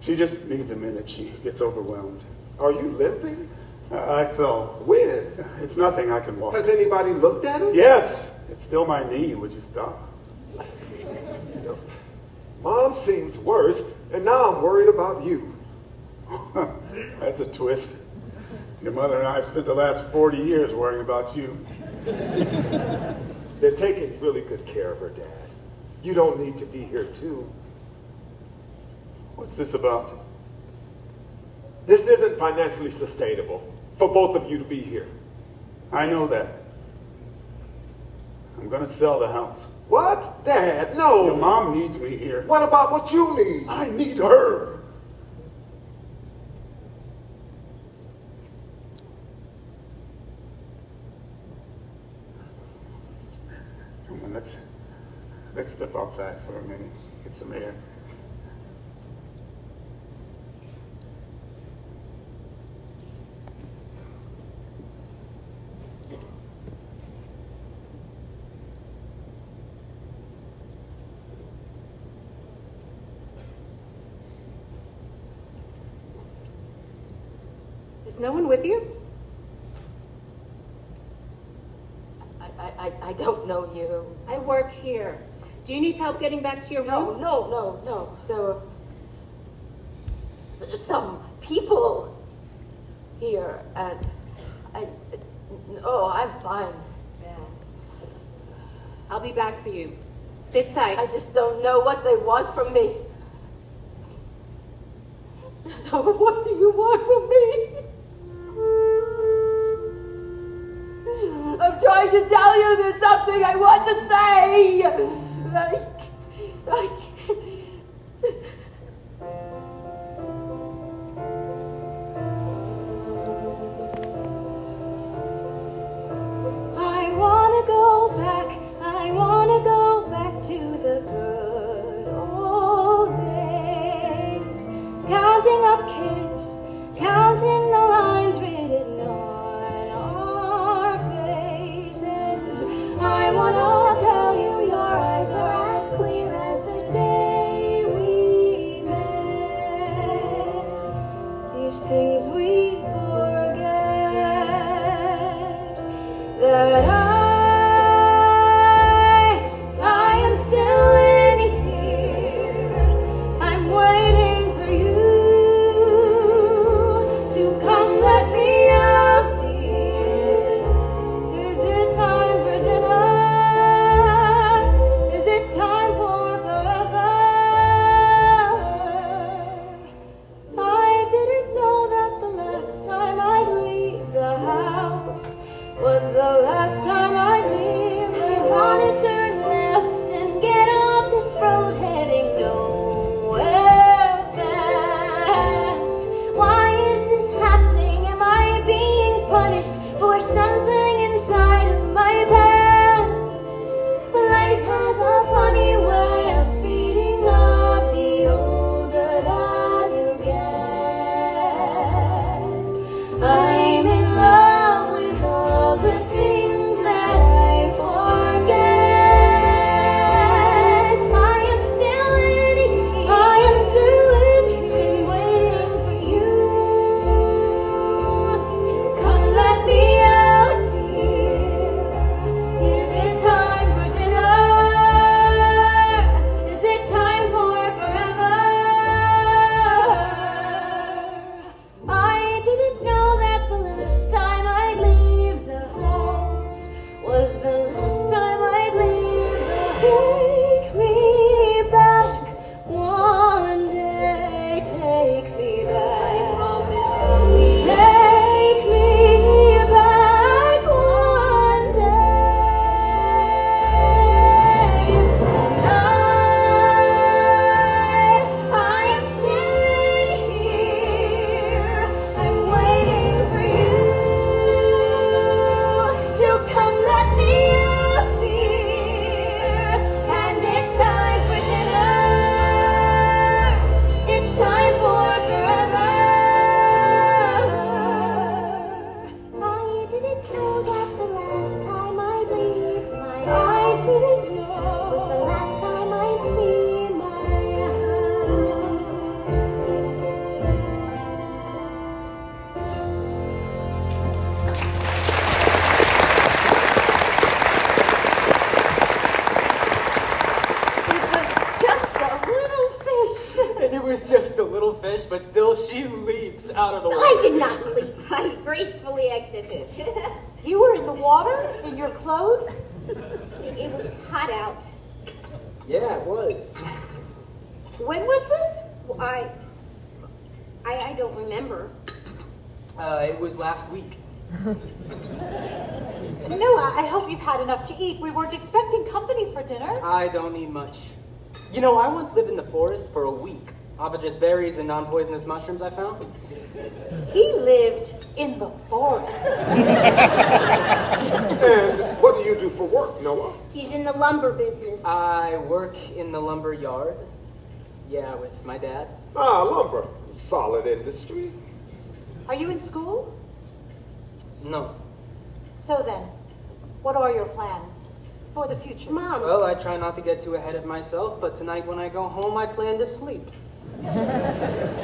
She just needs a minute. She gets overwhelmed. Are you limping? I fell. When? It's nothing. I can walk. Has anybody looked at it? Yes, it's still my knee. Would you stop? Mom seems worse, and now I'm worried about you. That's a twist. Your mother and I have spent the last 40 years worrying about you. They're taking really good care of her, Dad. You don't need to be here, too. What's this about? This isn't financially sustainable for both of you to be here. I know that. I'm going to sell the house. What? Dad, no. Your mom needs me here. What about what you need? I need her. Come on, let's step outside for a minute. Get some air. Is no one with you? I don't know you. I work here. Do you need help getting back to your room? No. There were some people here, and I'm fine. Yeah. I'll be back for you. Sit tight. I just don't know what they want from me. What do you want from me? I'm trying to tell you there's something I want to say. I wanna go back to the girl up kids, counting the lines written on our faces. I wanna tell you your eyes are as clear as the day we met. These things we forget, that I am still in here. I'm waiting for you to come let me out, dear. Is it time for dinner? Is it time for forever? I didn't know that the last time I'd leave the house was the last time I'd leave the house. I wanna turn left and get off this road heading nowhere fast. Why is this happening? Am I being punished for something inside of my past? Life has a funny way of speeding up the older that you get. I'm in love with all the things that I forget. I am still in here. I am still in here. I'm waiting for you to come let me out, dear. Is it time for dinner? Is it time for forever? I didn't know that the last time I'd leave the house was the last time I'd leave the house. Take me back one day, take me back. I promise I'll be Take me back one day. And I am still in here. I'm waiting for you to come let me out, dear. And it's time for dinner. It's time for forever. I didn't know that the last time I'd leave my house was the last time I'd see my house. It was just a little fish, but still she leaps out of the water. I did not leap. I gracefully exited. You were in the water in your clothes? It was hot out. Yeah, it was. When was this? I don't remember. It was last week. Noah, I hope you've had enough to eat. We weren't expecting company for dinner. I don't need much. You know, I once lived in the forest for a week off of just berries and non-poisonous mushrooms I found. He lived in the forest. And what do you do for work, Noah? He's in the lumber business. I work in the lumber yard. Yeah, with my dad. Ah, lumber. Solid industry. Are you in school? No. So then, what are your plans for the future? Mom. Well, I try not to get too ahead of myself, but tonight when I go home, I plan to sleep.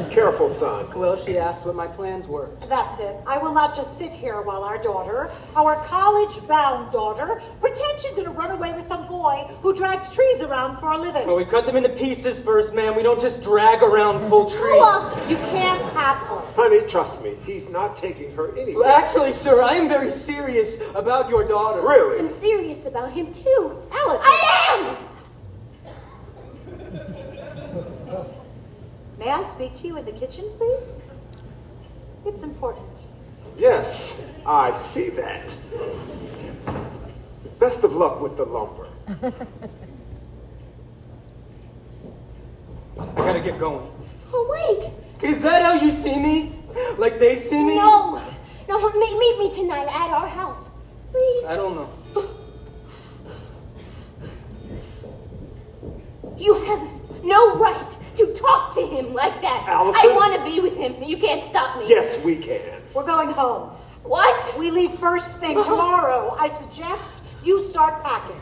Careful, son. Well, she asked what my plans were. That's it. I will not just sit here while our daughter, our college-bound daughter, pretends she's going to run away with some boy who drags trees around for a living. Well, we cut them into pieces first, ma'am. We don't just drag around full trees. You can't have her. Honey, trust me, he's not taking her anywhere. Well, actually, sir, I am very serious about your daughter. Really? I'm serious about him too. Alice. I am! May I speak to you in the kitchen, please? It's important. Yes, I see that. Best of luck with the lumber. I gotta get going. Oh, wait. Is that how you see me? Like they see me? No. No, meet me tonight at our house. Please. I don't know. You have no right to talk to him like that. Allison? I want to be with him. You can't stop me. Yes, we can. We're going home. What? We leave first thing tomorrow. I suggest you start packing.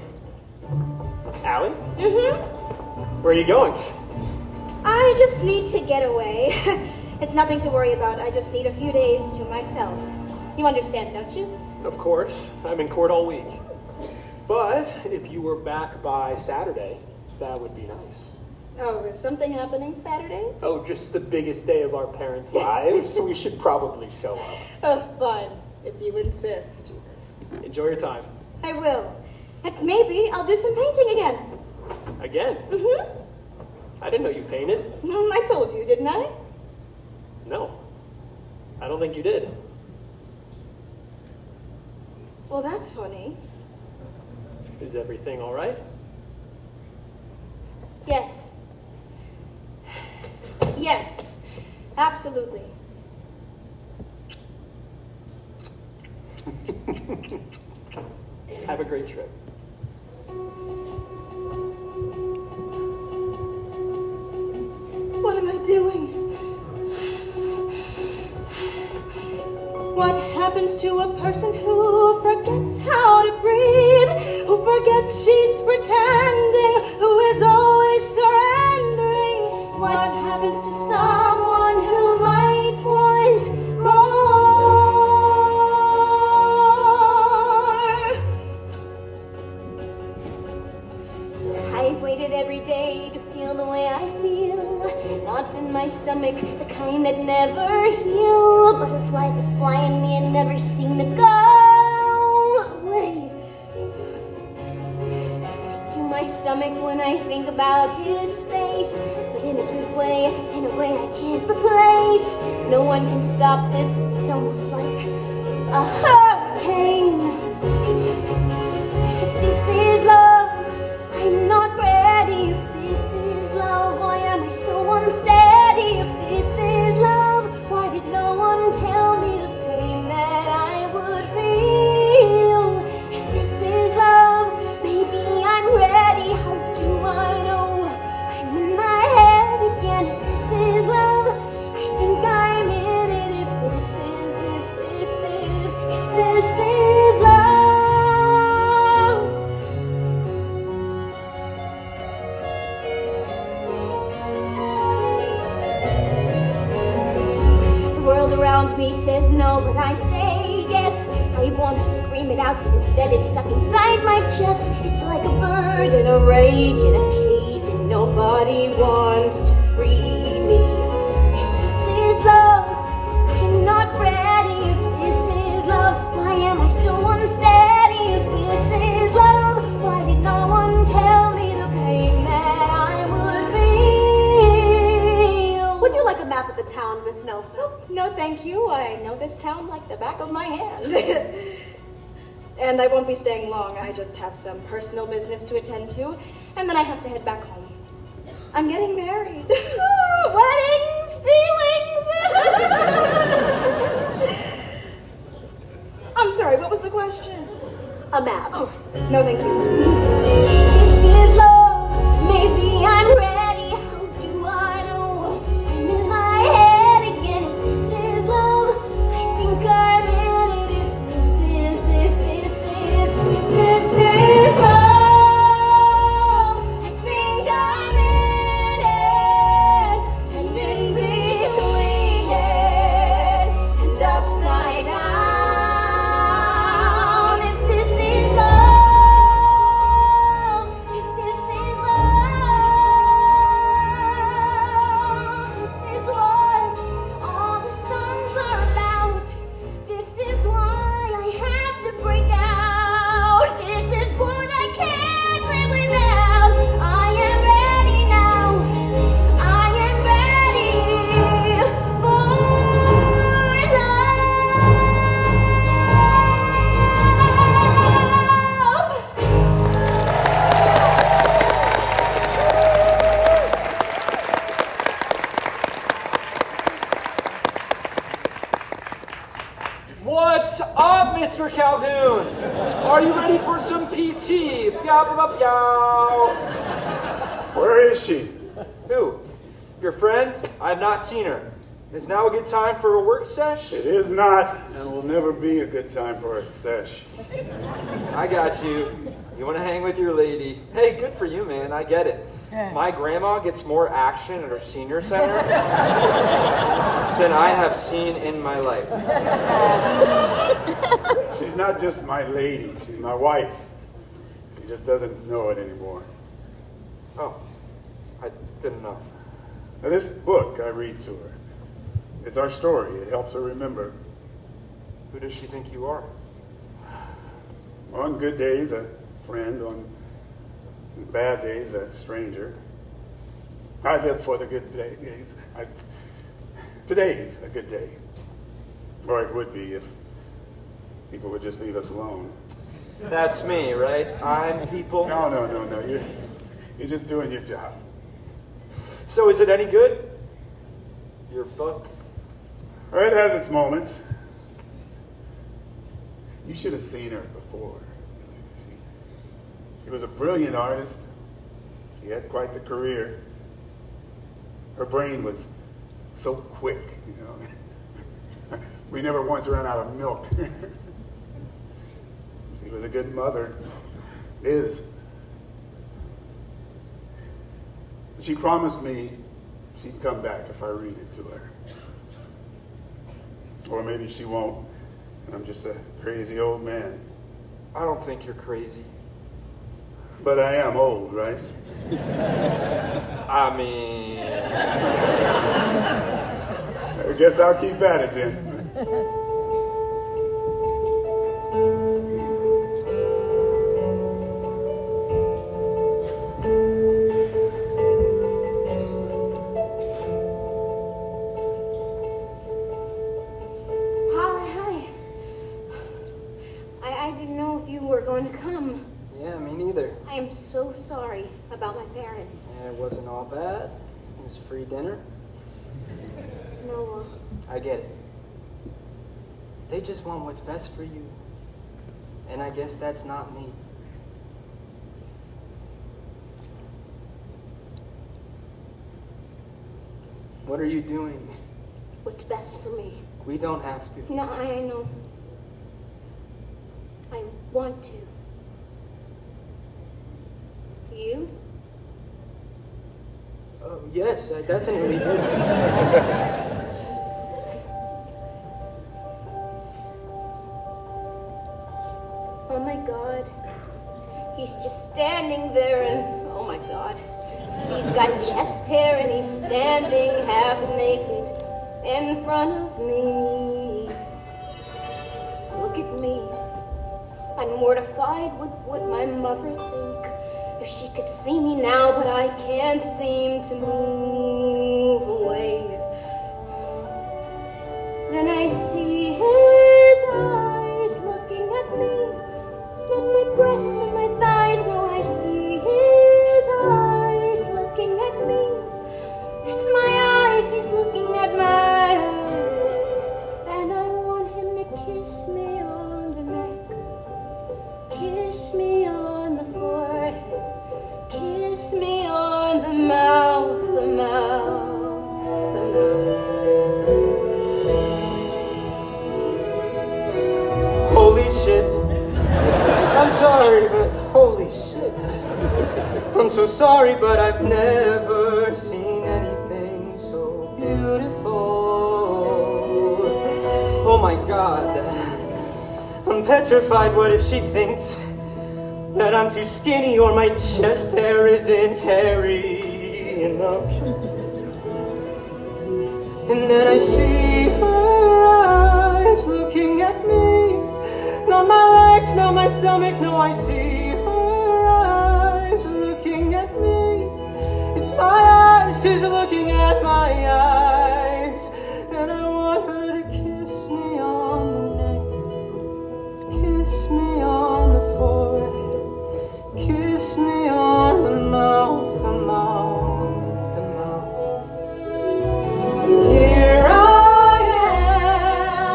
Allie? Mm-hmm. Where are you going? I just need to get away. It's nothing to worry about. I just need a few days to myself. You understand, don't you? Of course. I'm in court all week. But if you were back by Saturday, that would be nice. Oh, is something happening Saturday? Oh, just the biggest day of our parents' lives. We should probably show up. Oh, fine, if you insist. Enjoy your time. I will. And maybe I'll do some painting again. Again? Mm-hmm. I didn't know you painted. I told you, didn't I? No. I don't think you did. Well, that's funny. Is everything all right? Yes. Yes, absolutely. Have a great trip. What am I doing? What happens to a person who forgets how to breathe, who forgets she's pretending, who is always surrendering? What happens to someone who might want more? I've waited every day to feel the way I feel. Knots in my stomach, the kind that never heal. Butterflies that fly in me and never seem to go away. Sick to my stomach when I think about his face, but in a good way, in a way I can't replace. No one can stop this, it's almost like a hurricane. If this is love, I'm not ready. If this is love, why am I so unsteady? If this is love, why did no one tell me the pain that I would feel? If this is love, maybe I'm ready. How do I know? I'm in my head again. If this is love, I think I'm in it. If this is love. The world around me says no, but I say yes. I want to scream it out, instead it's stuck inside my chest. It's like a bird in a rage in a cage, and nobody wants to free me. If this is love, I'm not ready. If this is love, why am I so unsteady? If this is love, why did no one tell me the pain that I would feel? Would you like a map of the town, Miss Nelson? No, thank you. I know this town like the back of my hand. And I won't be staying long. I just have some personal business to attend to, and then I have to head back home. I'm getting married. Weddings, feelings. I'm sorry, what was the question? A map. Oh, no, thank you. This is love, maybe I'm ready. How do I know? I'm in my head again. If this is love, I think I'm in it. If this is love, I think I'm in it. And in between it and upside down. If this is love, if this is love, this is what all the songs are about. This is why I have to break out. This is what I can't live without. I am ready now. I am ready for love. What's up, Mr. Calhoun? Are you ready for some PT? Yow, yow, yow. Where is she? Who? your friend. I have not seen her. Is now a good time for a work sesh? It is not, and will never be a good time for a sesh. I got you. You want to hang with your lady. Hey, good for you, man. I get it. My grandma gets more action at her senior center than I have seen in my life. She's not just my lady, she's my wife. She just doesn't know it anymore. Oh, I didn't know. Now, this book I read to her. It's our story. It helps her remember. Who does she think you are? On good days, a friend. On bad days, a stranger. I live for the good days. Today's a good day. Or it would be if people would just leave us alone. That's me, right? I'm people. No. You're just doing your job. So is it any good? Your book? It has its moments. You should have seen her before. She was a brilliant artist. She had quite the career. Her brain was so quick, you know. We never once ran out of milk. She was a good mother. Is. She promised me she'd come back if I read it to her. Or maybe she won't. I'm just a crazy old man. I don't think you're crazy. But I am old, right? I mean... I guess I'll keep at it then. I didn't know if you were going to come. Yeah, me neither. I am so sorry about my parents. And it wasn't all bad. It was free dinner. Noah. I get it. They just want what's best for you. And I guess that's not me. What are you doing? What's best for me? We don't have to. No, I know. I want to. Do you? Oh, yes, I definitely do. Oh my God. He's just standing there and, oh my God. He's got chest hair and he's standing half naked in front of me. Look at me. I'm mortified. What would my mother think if she could see me now, but I can't seem to move away. Then I see his eyes looking at me, not my breasts or my thighs. No, I see his eyes looking at me. It's my eyes, he's looking at my eyes, and I want him to kiss me on the neck, kiss me on the forehead, kiss me on the mouth, the mouth, the mouth. Holy shit. I'm sorry, but holy shit. I'm so sorry, but I've never seen anything so beautiful. Oh my God. I'm petrified. What if she thinks that I'm too skinny or my chest hair isn't hairy enough? And then I see her eyes looking at me. Not my legs, not my stomach, no, I see her eyes looking at me. It's my eyes, she's looking at my eyes. And I want her to kiss me on the neck, kiss me on the forehead, kiss me on the mouth, the mouth, the mouth. Here I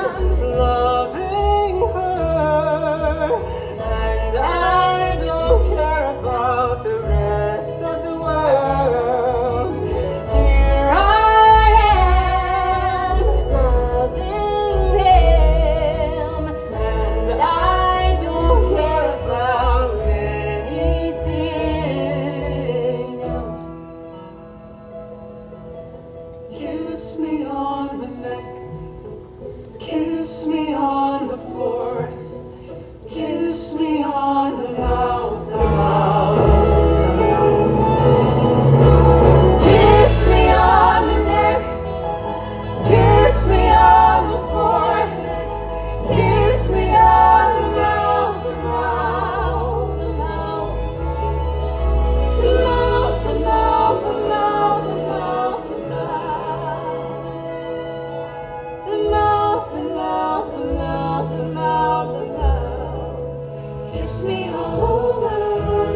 am, loving her, and I don't care about the rest of the world. Here I Kiss me on the neck, kiss me on the forehead, kiss me on the mouth, the mouth. Kiss me on the neck, kiss me on the forehead, kiss me on the mouth, the mouth, the mouth, the mouth, the mouth, the mouth, the mouth, the mouth, the mouth, the mouth, the mouth, the mouth. Kiss me all over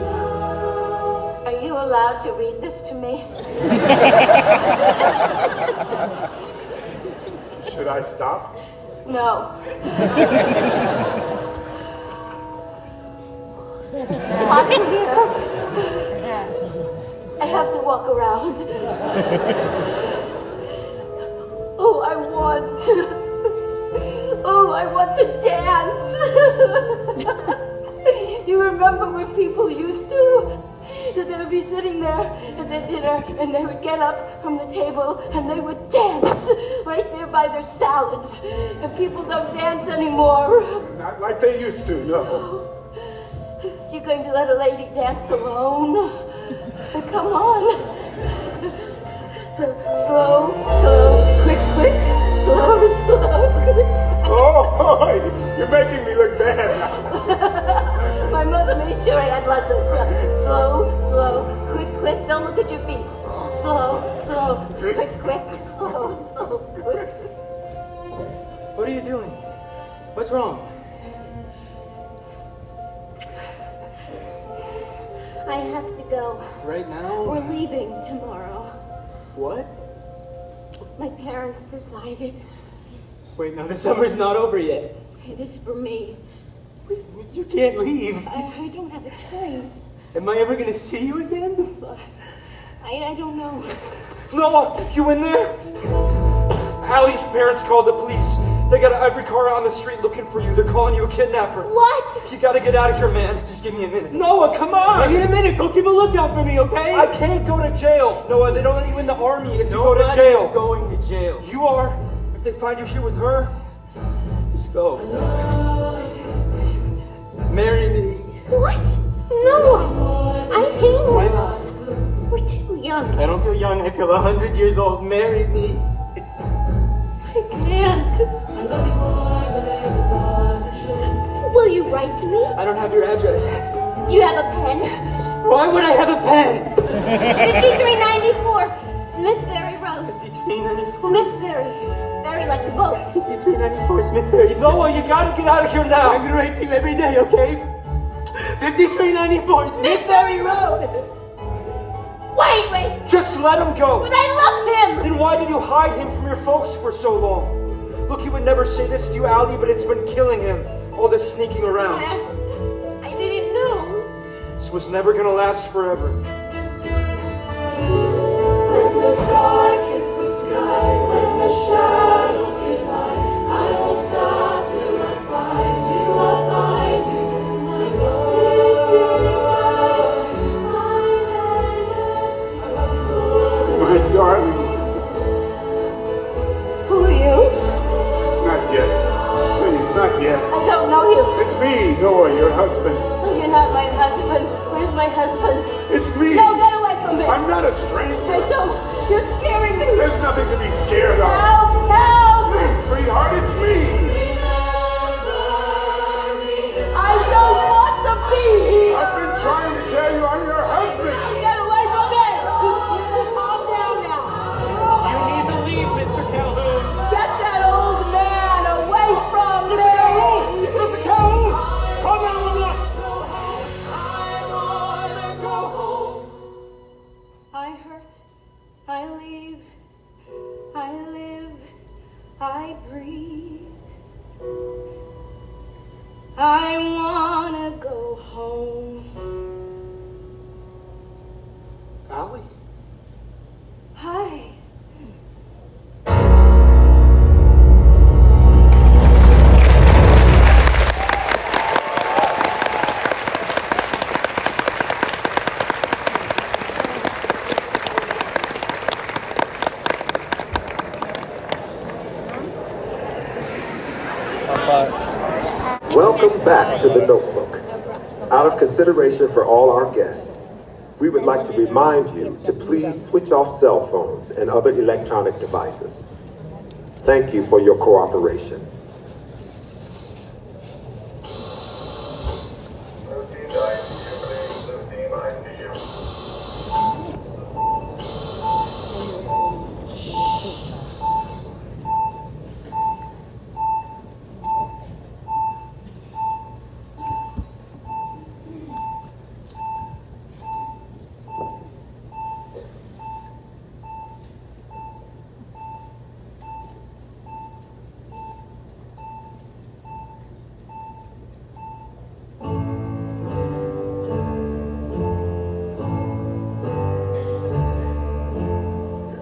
now. Are you allowed to read this to me? Should I stop? No. I'm here. I have to walk around. Oh, I want to dance. Do you remember when people used to? That they would be sitting there at their dinner and they would get up from the table and they would dance right there by their salads. And people don't dance anymore. Not like they used to, no. So you're going to let a lady dance alone? Come on. Slow, slow, quick, quick, slow, slow, quick. Oh, you're making me look bad now. My mother made sure I had lessons. Slow, slow, quick, quick. Don't look at your feet. Slow, slow, quick, quick, slow, slow, quick. What are you doing? What's wrong? I have to go. Right now? We're leaving tomorrow. What? My parents decided Wait, no, the summer's not over yet. it is for me. You can't leave. I don't have a choice. Am I ever gonna see you again? I don't know. Noah, you in there? Allie's parents called the police. They got every car on the street looking for you. They're calling you a kidnapper. What? You gotta get out of here, man. Just give me a minute. Noah, come on! I need a minute. Go keep a lookout for me, okay? I can't go to jail. Noah, they don't let you in the army if you go to jail. Nobody's going to jail. You are. If they find you here with her, Just go. Marry me. What? No! I can't. Why not? We're too young. I don't feel young. I feel 100 years old. Marry me. I can't. Will you write to me? I don't have your address. Do you have a pen? Why would I have a pen? 5394 Smithberry Road. 5394. Smithberry. Very like the boat. 5394 Smithberry. Noah, you gotta get out of here now. I'm gonna write to you every day, okay? 5394 Smithberry Road. Wait. Just let him go. But I love him. Then why did you hide him from your folks for so long? Look, he would never say this to you, Allie, but it's been killing him. All this sneaking around. I didn't know. This was never gonna last forever. When the dark hits the sky, when the shadows divide, I won't stop till I find you. I'll find you tonight. This is My darling, Who are you? not yet. Please, not yet. I don't know you. It's me, Noah, your husband. Oh, you're not my husband. Where's my husband? It's me. No, get away from me. I'm not a I stranger. don't. You're scaring me. There's nothing to be scared of. Help! Help! Please, sweetheart, it's me. I don't want to be here. I've been trying to tell you I'm your husband. Get away from me. Calm down now. You need to leave, Mr. Calhoun. Get that old man away from me. Mr. Calhoun, call 911. I hurt, I leave, I live, I breathe. I wanna go home. Allie? Hi. Welcome back to The Notebook. Out of consideration for all our guests, we would like to remind you to please switch off cell phones and other electronic devices. Thank you for your cooperation.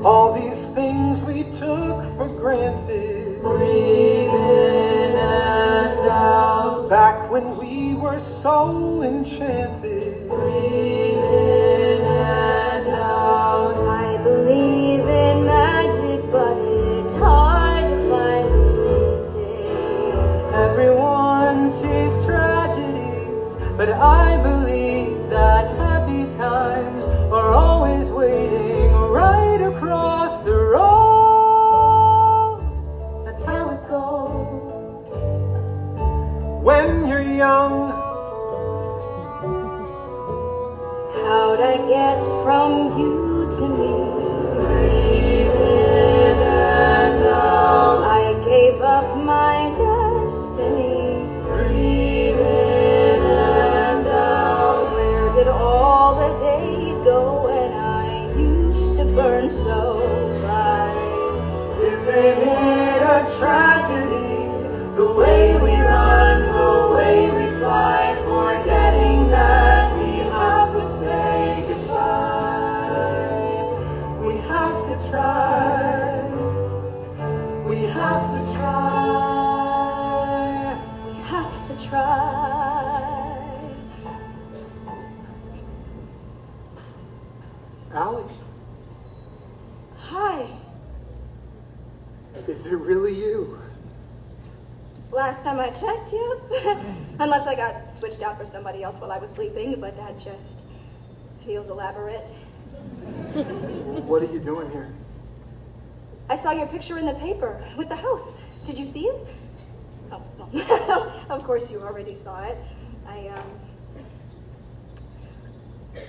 All these things we took for granted. Breathe in and out. Back when we were so enchanted. Breathe in and out. I believe in magic, but it's hard to find these days. Everyone sees tragedies, but I believe that happy times are always waiting right across the road. That's how it goes when you're young. How'd I get from you to me? Breathe in and out. I gave up my destiny. Breathe in and out. Where did all the days go when I used to burn so bright? Isn't it a tragedy? The way we run, the way we fly, forgetting that we have to say goodbye. We have to try. We have to try. We have to try. Allie, Hi. is it really you? Last time I checked, yep. Unless I got switched out for somebody else while I was sleeping, but that just feels elaborate. What are you doing here? I saw your picture in the paper with the house. Did you see it? Oh, well, of course you already saw it.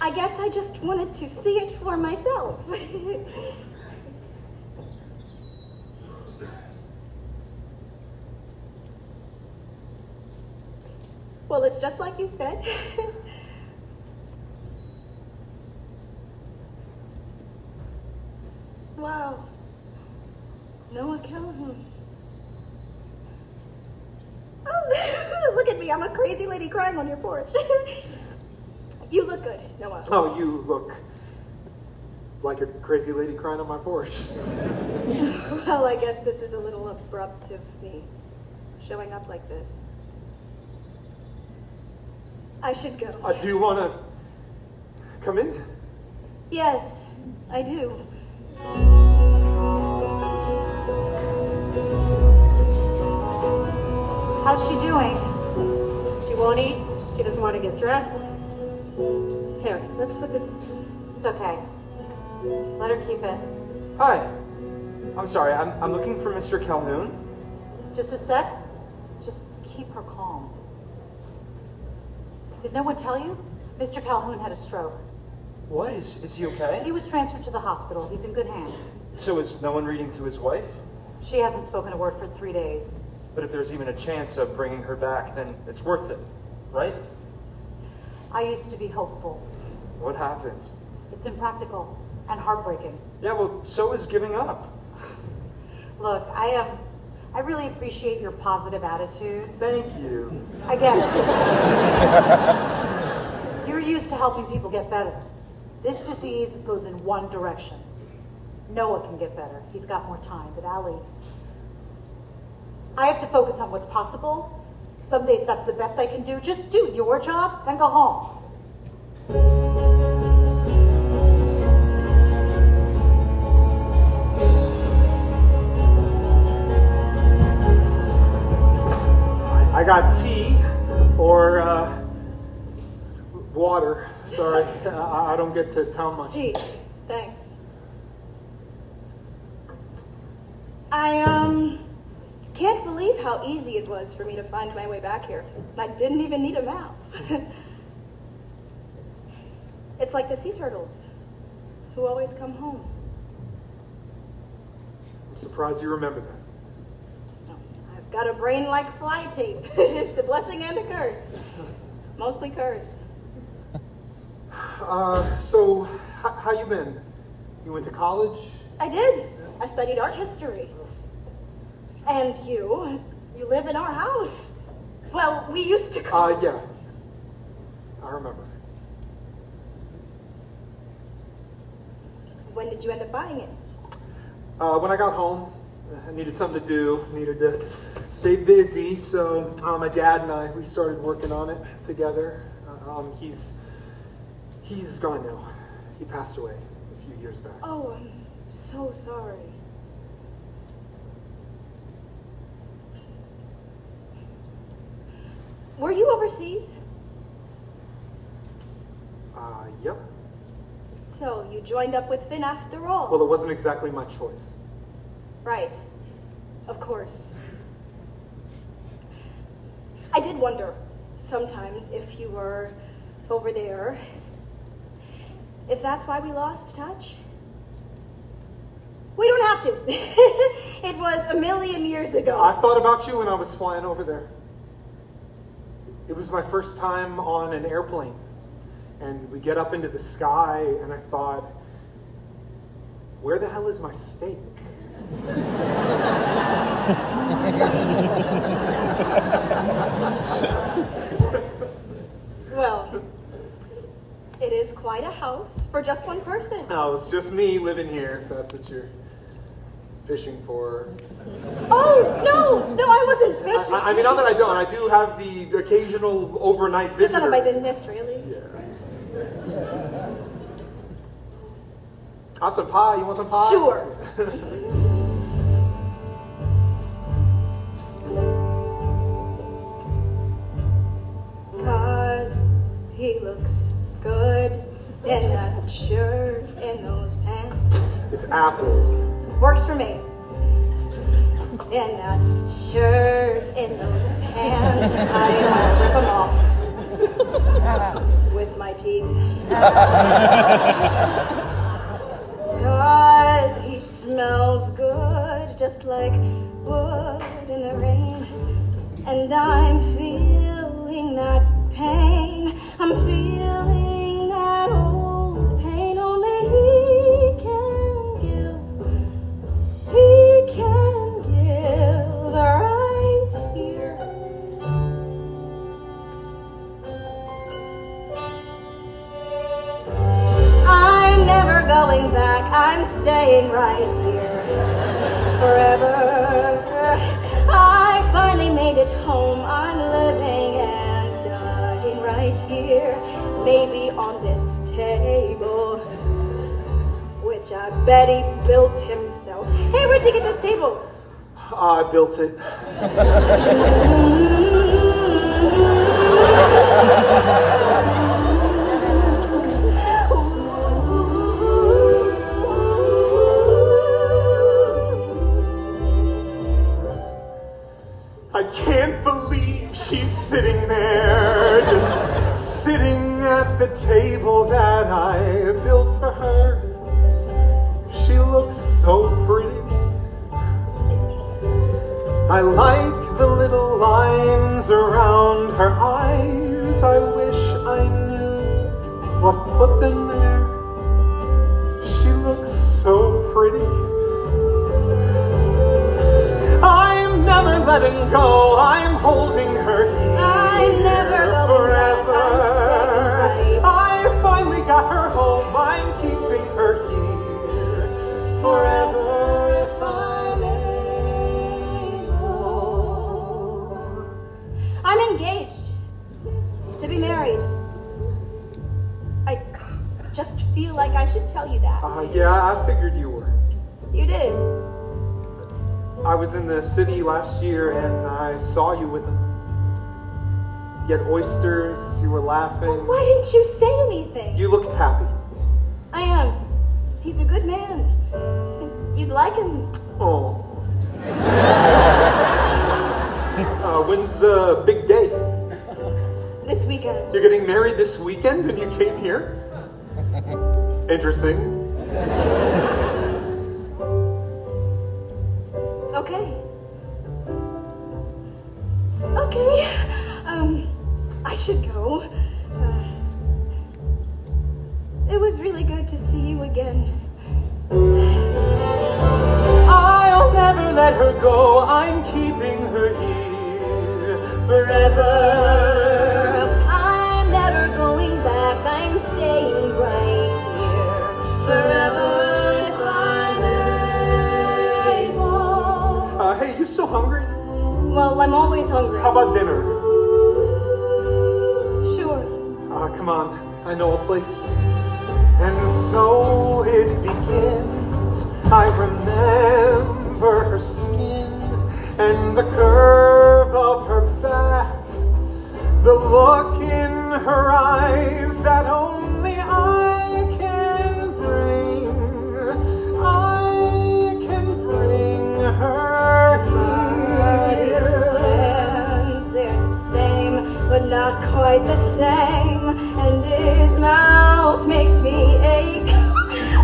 I guess I just wanted to see it for myself. Well, it's just like you said. Wow. Noah Calhoun. Oh, look at me. I'm a crazy lady crying on your porch. You look good, Noah. Oh, you look like a crazy lady crying on my porch. Well, I guess this is a little abrupt of me showing up like this. I should go. Do you want to come in? Yes, I do. How's she doing? She won't eat? She doesn't want to get dressed? Here, let's put this. It's okay. Let her keep it. Hi. I'm sorry, I'm looking for Mr. Calhoun. Just a sec. Just keep her calm. Did no one tell you? Mr. Calhoun had a stroke. What? Is he okay? He was transferred to the hospital. He's in good hands. So is no one reading to his wife? She hasn't spoken a word for 3 days. But if there's even a chance of bringing her back, then it's worth it, right? I used to be hopeful. What happened? It's impractical and heartbreaking. Yeah, well, so is giving up. Look, I really appreciate your positive attitude. Thank you. I get it. You're used to helping people get better. This disease goes in one direction. Noah can get better. He's got more time. But Allie, I have to focus on what's possible. Some days that's the best I can do. Just do your job, then go home. I got tea. Sorry, I don't get to town much. Gee, thanks. I can't believe how easy it was for me to find my way back here. I didn't even need a map. It's like the sea turtles, who always come home. I'm surprised you remember that. I've got a brain like fly tape. It's a blessing and a curse. Mostly curse. So, how you been? You went to college? I did. I studied art history. And you live in our house. Well, we used to call... Yeah. I remember. When did you end up buying it? When I got home, I needed something to do, needed to stay busy, so my dad and I, we started working on it together. He's gone now. He passed away a few years back. Oh, I'm so sorry. Were you overseas? Yep. So you joined up with Finn after all? Well, it wasn't exactly my choice. Right. Of course. I did wonder sometimes if you were over there, if that's why we lost touch. We don't have to. It was a million years ago. I thought about you when I was flying over there. It was my first time on an airplane. And we get up into the sky, and I thought, where the hell is my steak? Well, it is quite a house for just one person. No, it's just me living here, if that's what you're fishing for. Oh, no, I wasn't fishing. I mean, not that I don't. I do have the occasional overnight It's visitor. none of my business, really. Yeah. I have some pie. You want some pie? Sure. God, he looks good in that shirt, in those pants. It's apple. Works for me. In that shirt, in those pants, I rip them off with my teeth. God, he smells good, just like wood in the rain. And I'm feeling that pain. I'm feeling that old pain. Only he can give. He can give right here. I'm never going back. I'm staying right here forever. I finally made it home. I'm living and dying right here. Maybe on this table, which I bet he built himself. Hey, where'd you get this table? I built it. I can't believe she's sitting there, just sitting at the table that I built for her. She looks so pretty. I like the little lines around her eyes. I wish I knew what put them there. She looks so pretty. I'm never letting go. I'm holding her here. I'm never going back. I'm staying right. I finally got her home. I'm keeping her here forever if I'm able. I'm engaged to be married. I just feel like I should tell you that. Yeah, I figured you were. You did. I was in the city last year and I saw you with him. You had oysters, you were laughing. Why didn't you say anything? You looked happy. I am. He's a good man. You'd like him. Oh. When's the big day? This weekend. You're getting married this weekend and you came here? Interesting. Okay. Okay. I should go. It was really good to see you again. I'll never let her go. I'm keeping her here forever. I'm never going back. I'm staying right here forever if I'm able. Hey, you so hungry? Well, I'm always hungry. How about dinner? Sure. Come on, I know a place. And so it begins. I remember her skin and the curve of her back, the look in her eyes that only I can bring. I can bring her here. Hands, they're the same, but not quite the same. And his mouth makes me ache.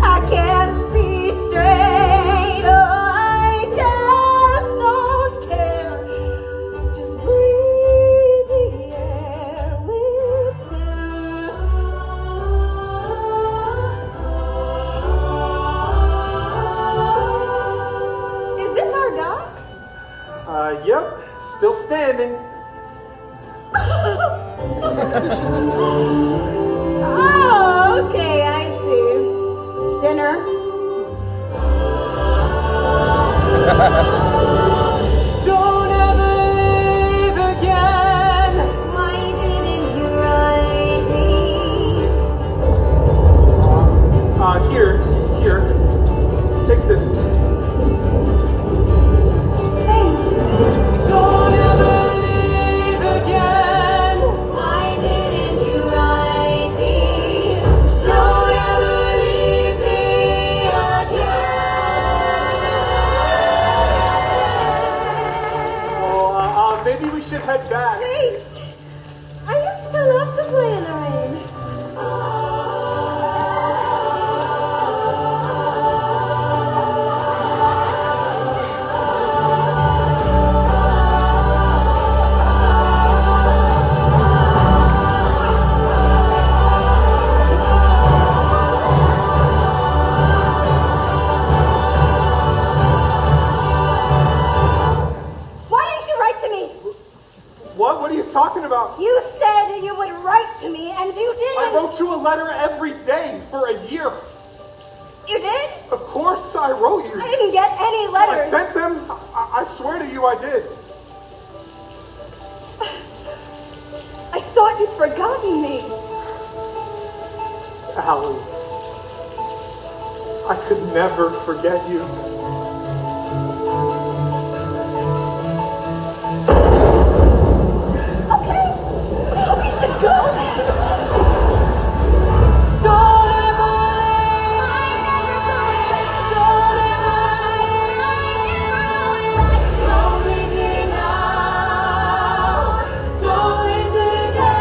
I can't see straight. Oh, I just don't care. Just breathe the air with him. Is this our dock? Yep, still standing. Oh, okay, I see. Dinner. Don't ever leave again. Why didn't you write me? Here. Take this. Thanks. Don't ever leave again. Why didn't you write me? Don't ever leave me again. Oh, maybe we should head back. Thanks. I used to love to play in the rain. Why didn't you write to me? What? What are you talking about? You said you would write to me, and you didn't. I wrote you a letter every day for a year. You did? Of course I wrote you. I didn't get any I letters. sent them. I swear to you I did. I thought you'd forgotten me. Allie, I could never forget you. Okay, we should go. Don't ever leave. I'm never going back. Don't ever I'm never going back. Don't leave me now. Don't leave me again.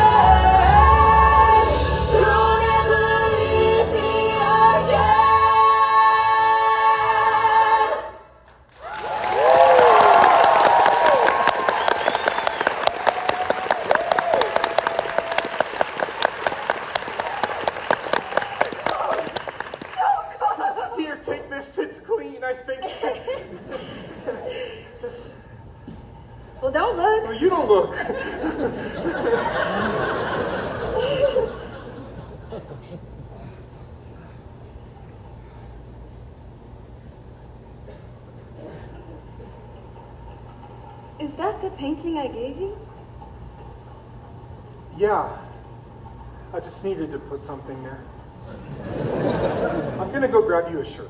Don't ever leave me again. Here, take this. It's clean, I think. Well, don't look. No, you don't look. Is that the painting I gave you? Yeah. I just needed to put something there. I'm gonna go grab you a shirt.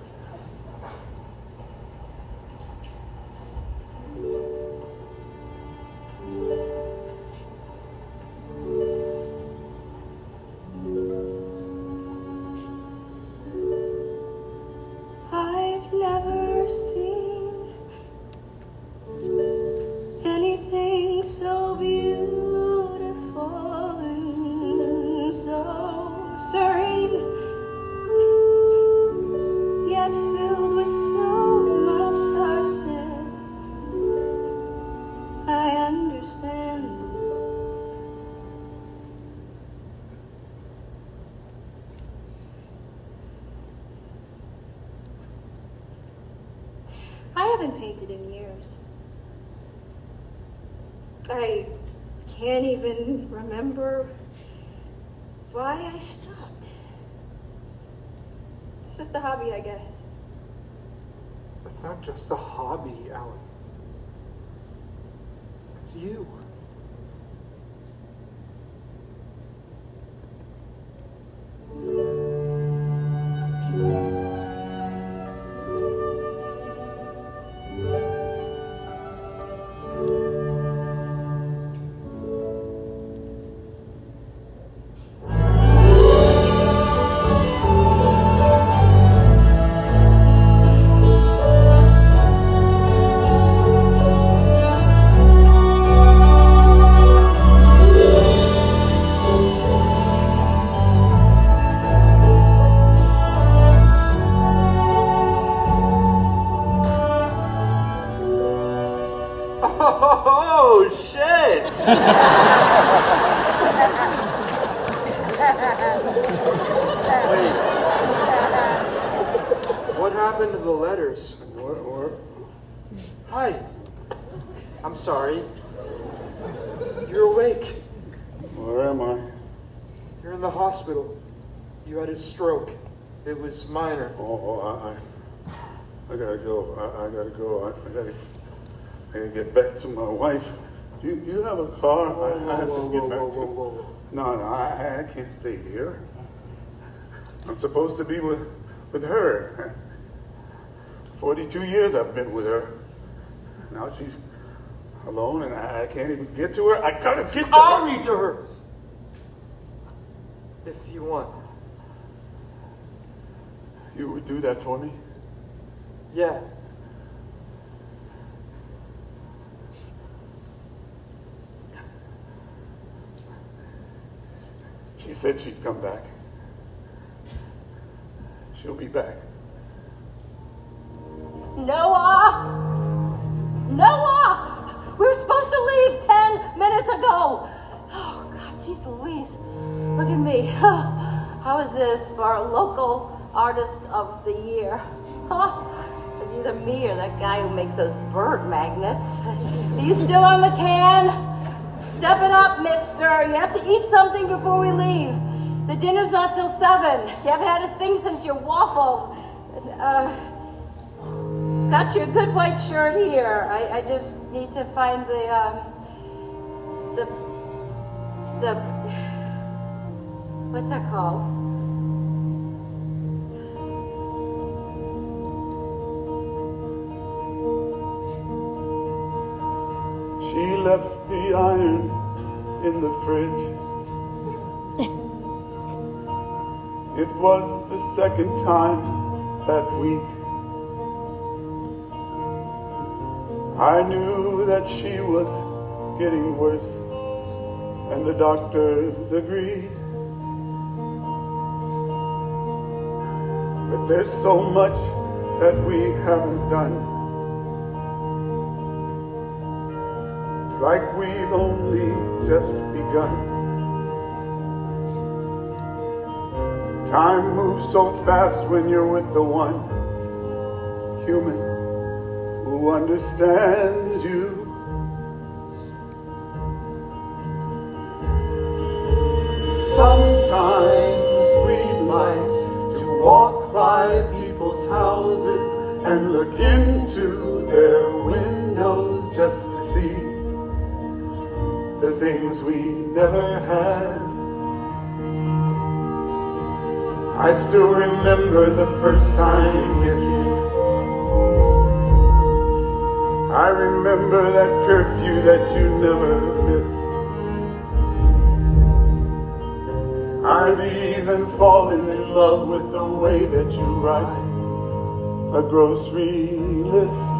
filled with so much darkness. I understand. I haven't painted in years. I can't even remember why I stopped. It's just a hobby, I guess. That's not just a hobby, Allie. It's you. Oh, shit! Wait. What happened to the letters? Hi. I'm sorry. You're awake. Where am I? You're in the hospital. You had a stroke. It was minor. I gotta go. I gotta go. I gotta get back to my wife. Do you have a car? I have to get back to. No, I can't stay here. I'm supposed to be with her. 42 years I've been with her. Now she's alone and I can't even get to her. I gotta get to I'll her. read to her. If you want. You would do that for me? Yeah. She said she'd come back. She'll be back. Noah! Noah! We were supposed to leave 10 minutes ago. Oh, God, jeez Louise. Look at me. How is this for a local artist of the year? Huh? It's either me or that guy who makes those bird magnets. Are you still on the can? Step it up, mister. You have to eat something before we leave. The dinner's not till 7. You haven't had a thing since your waffle. Got you a good white shirt here. I just need to find the what's that called? She left the iron in the fridge. It was the second time that week. I knew that she was getting worse, and the doctors agreed. But there's so much that we haven't done. It's like we've only just begun. Time moves so fast when you're with the one human who understands you. Sometimes we'd like to walk by people's houses and look into their windows just to see the things we never had. I still remember the first time you kissed. I remember that curfew that you never missed. I've even fallen in love with the way that you write a grocery list.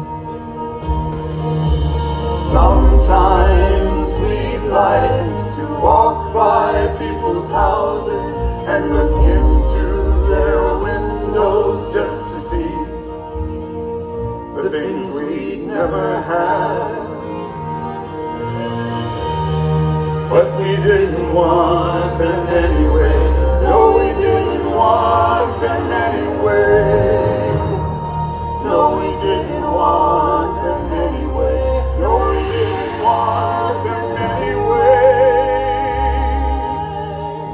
Sometimes we'd like to walk by people's houses and look into their windows just to see the things we never had. But we didn't want them anyway. No, we didn't want them anyway. No, we didn't want them anyway. No, we didn't want them anyway.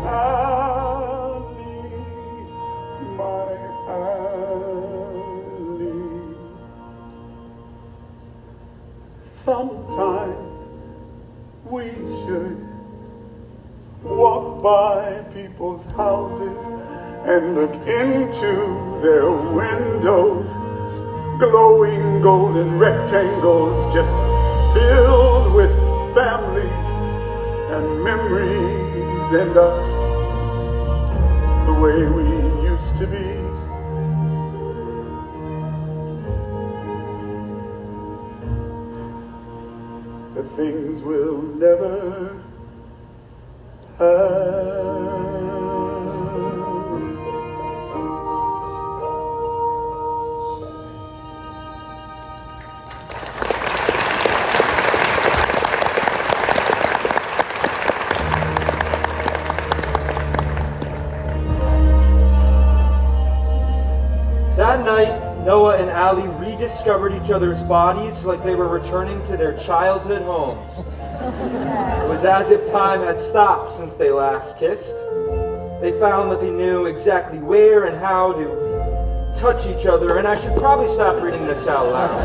Ali, my Ali. Sometime we should walk by people's houses and look into their windows, glowing golden rectangles just filled with families and memories and us, the way we used to be. The things we'll never have. That night, Noah and Ali rediscovered each other's bodies like they were returning to their childhood homes. It was as if time had stopped since they last kissed. They found that they knew exactly where and how to touch each other, and I should probably stop reading this out loud.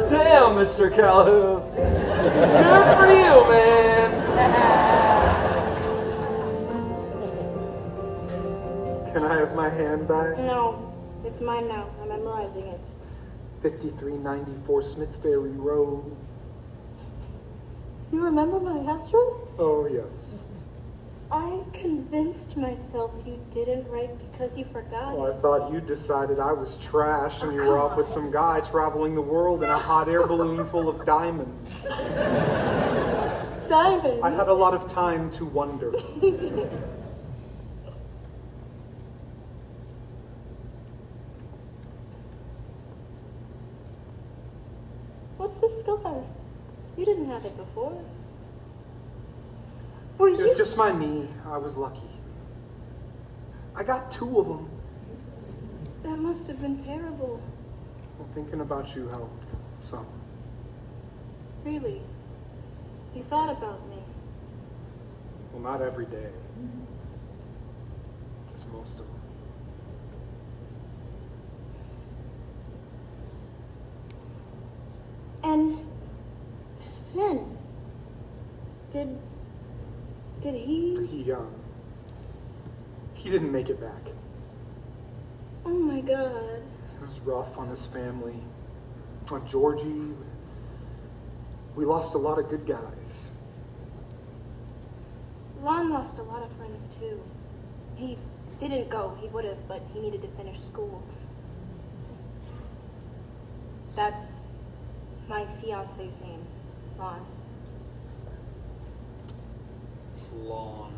Damn, Mr. Calhoun. Good for you, man. Can I have my hand back? No, it's mine now. I'm memorizing it. 5394 Smith Ferry Road. You remember my address? Oh, yes. I convinced myself you didn't write because you forgot. Well, I thought you decided I was trash and you were off with some guy traveling the world in a hot air balloon full of diamonds. Diamonds? I had a lot of time to wonder. What's the scar? You didn't have it before. It was just my knee. I was lucky. I got 2 of them. That must have been terrible. Well, thinking about you helped some. Really? You thought about me. Well, not every day. Just most of them. And Finn, did he? He didn't make it back. Oh my God. It was rough on his family. On Georgie, we lost a lot of good guys. Lon lost a lot of friends too. He didn't go. He would have, but he needed to finish school. That's my fiance's name, Lon. Lon.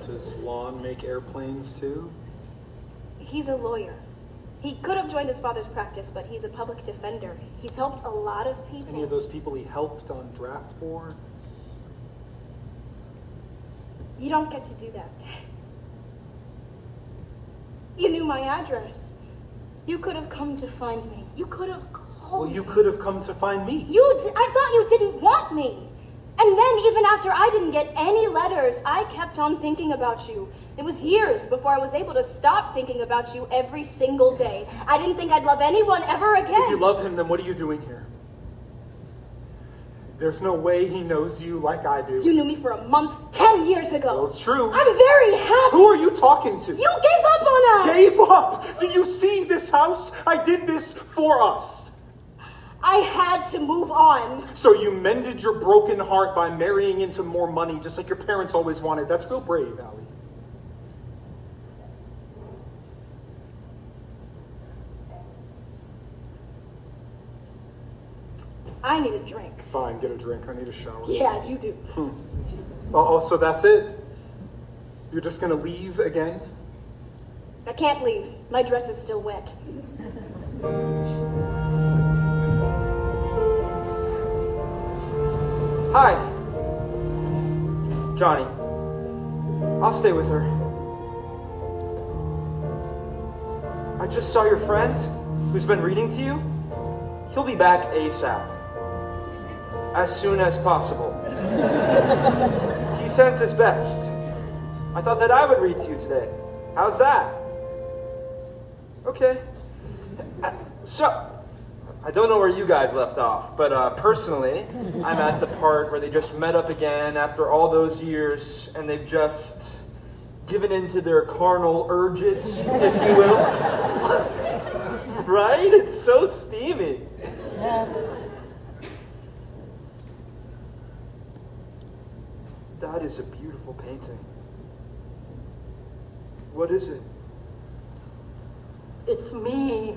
Does Lon make airplanes too? He's a lawyer. He could have joined his father's practice, but he's a public defender. He's helped a lot of people. Any of those people he helped on draft boards? You don't get to do that. You knew my address. You could have come to find me. You could have called Well, you me. could have come to find me. I thought you didn't want me. And then even after I didn't get any letters, I kept on thinking about you. It was years before I was able to stop thinking about you every single day. I didn't think I'd love anyone ever again. If you love him, then what are you doing here? There's no way he knows you like I do. You knew me for a month 10 years ago. Well, it's true. I'm very happy. Who are you talking to? You gave up on us. Gave up? Do you see this house? I did this for us. I had to move on. So you mended your broken heart by marrying into more money, just like your parents always wanted. That's real brave, Allie. I need a drink. Fine, get a drink. I need a shower. Yeah, you do. Oh, so that's it? You're just gonna leave again? That can't leave. My dress is still wet. Hi. Johnny. I'll stay with her. I just saw your friend who's been reading to you. He'll be back ASAP. As soon as possible. He sends his best. I thought that I would read to you today. How's that? Okay. So, I don't know where you guys left off, but personally, I'm at the part where they just met up again after all those years, and they've just given in to their carnal urges, if you will. Right? It's so steamy. That is a beautiful painting. What is it? It's me.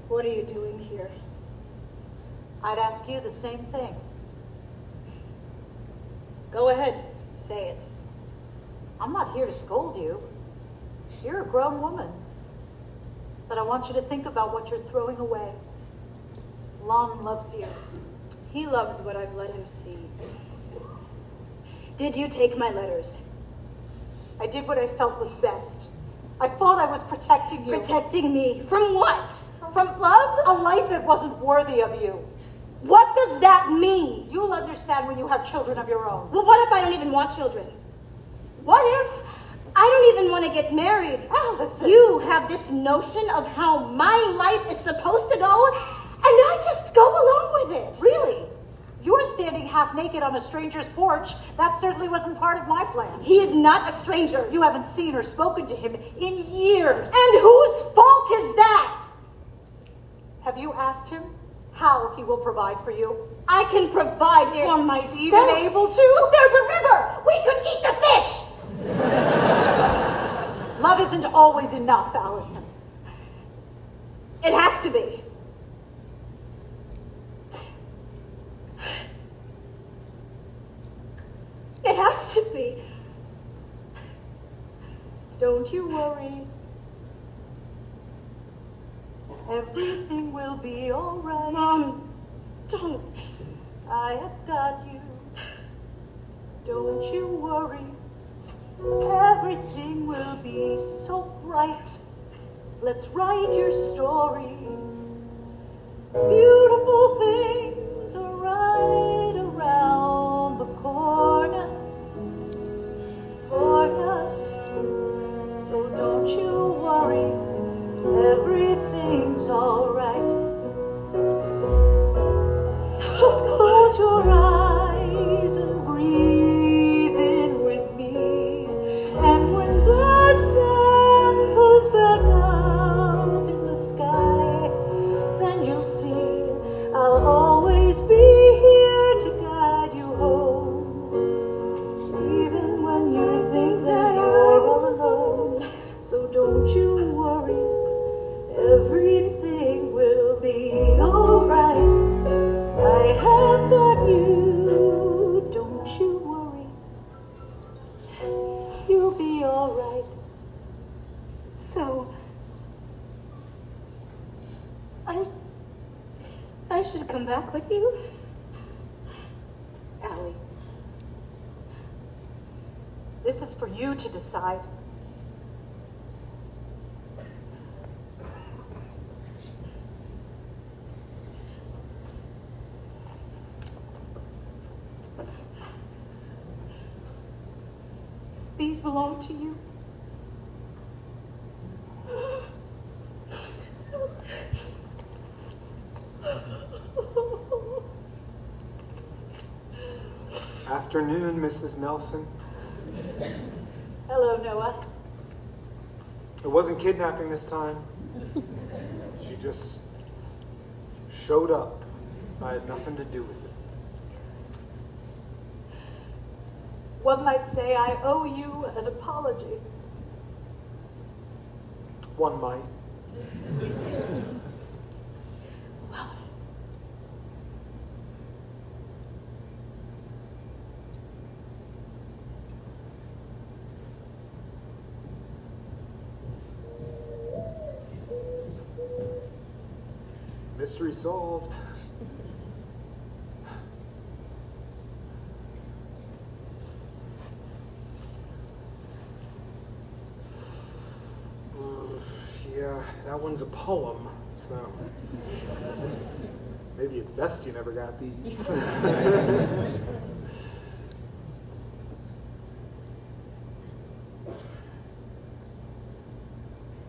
What are you doing here? I'd ask you the same thing. Go ahead, say it. I'm not here to scold you. You're a grown woman. But I want you to think about what you're throwing away. Lon loves you. He loves what I've let him see. Did you take my letters? I did what I felt was best. I thought I was protecting you. Protecting me? From what? From love? A life that wasn't worthy of you. What does that mean? You'll understand when you have children of your own. Well, what if I don't even want children? What if I don't even want to get married? Allison. You have this notion of how my life is supposed to go, and I just go along with it. Really? You're standing half naked on a stranger's porch. That certainly wasn't part of my plan. He is not a stranger. You haven't seen or spoken to him in years. And whose fault is that? Have you asked him how he will provide for you? I can provide for myself. Even able to? Look, there's a river. We could eat the fish. Love isn't always enough, Allison. It has to be. It has to be. Don't you worry. Everything will be all right. Mom, don't. I have got you. Don't you worry. Everything will be so bright. Let's write your story. Beautiful things are right around the corner for you. So don't you worry. Everything's all right. Just close your eyes and breathe in with me. And when the sun goes back up in the sky, then you'll see I'll always be here to guide you home. Even when you think that you're all alone. So don't you worry. Everything will be alright. I have got you. Don't you worry. You'll be alright. So, I should come back with you? Allie, this is for you to decide. These belong to you. Afternoon, Mrs. Nelson. Hello, Noah. It wasn't kidnapping this time. She just showed up. I had nothing to do with it. One might say I owe you an apology. One might. Mystery solved. Yeah, that one's a poem, so maybe it's best you never got these.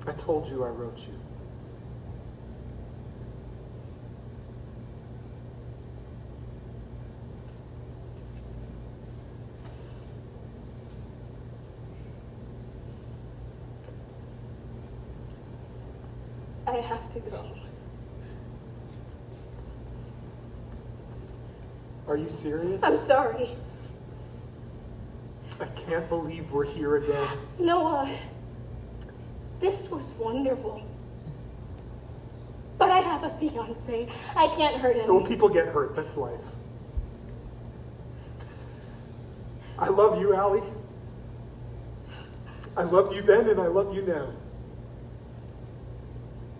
I told you I wrote you. I have to go. Are you serious? I'm sorry. I can't believe we're here again. Noah, this was wonderful. But I have a fiancé. I can't hurt him. Well, people get hurt. That's life. I love you, Allie. I loved you then and I love you now.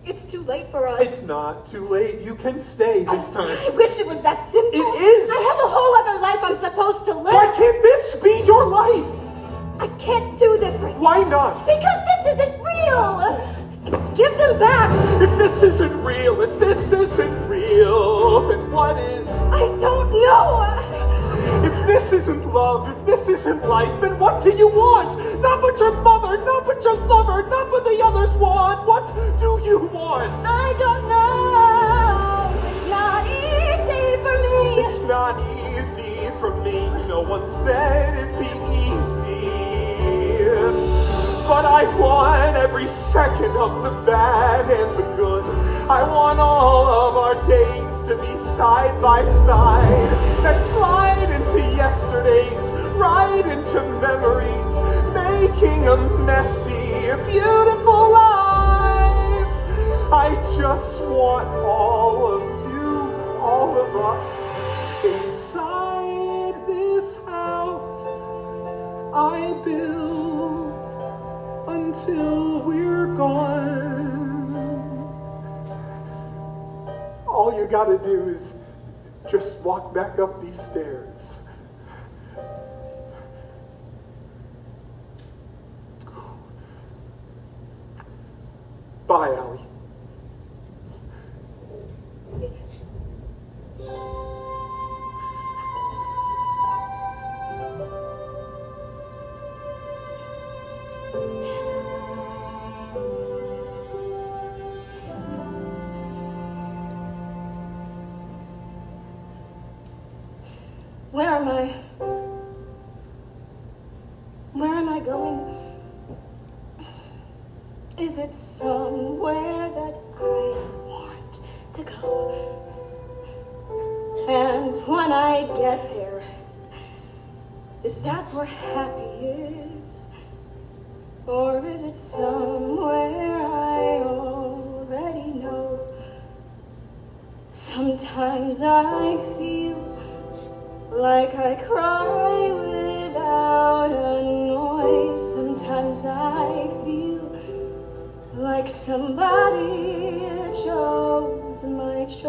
It's too late for us. It's not too late. You can stay this time. I wish it was that simple. It is. I have a whole other life I'm supposed to live. Why can't this be your life? I can't do this right now. Why not? Because this isn't real. Give them back. If this isn't real, then what is? I don't know. If this isn't love, if this isn't life, then what do you want? Not what your mother, not what your lover, not what the others want. What do you want? I don't know. It's not easy for me. It's not easy for me. No one said it'd be easy. But I want every second of the bad and the good. I want all of our days to be side by side and slide into yesterdays, right into memories, making a messy, beautiful life. I just want all of you, all of us, inside this house I built until we're gone. All you gotta do is just walk back up these stairs. Bye, Allie. Where am I? Where am I going? Is it somewhere that I want to go? And when I get there, is that where happy is? Or is it somewhere I already know? Sometimes I feel like I cry without a noise. Sometimes I feel like somebody chose my choice.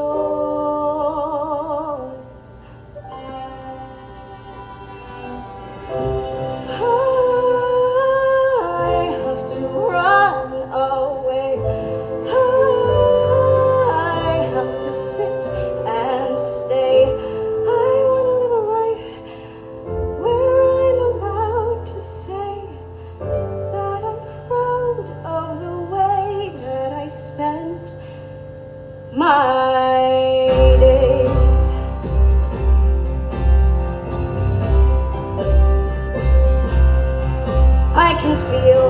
I have to run away. I have to sit and stay. I want to live a life where I'm allowed to say that I'm proud of the way that I spent my days. I can feel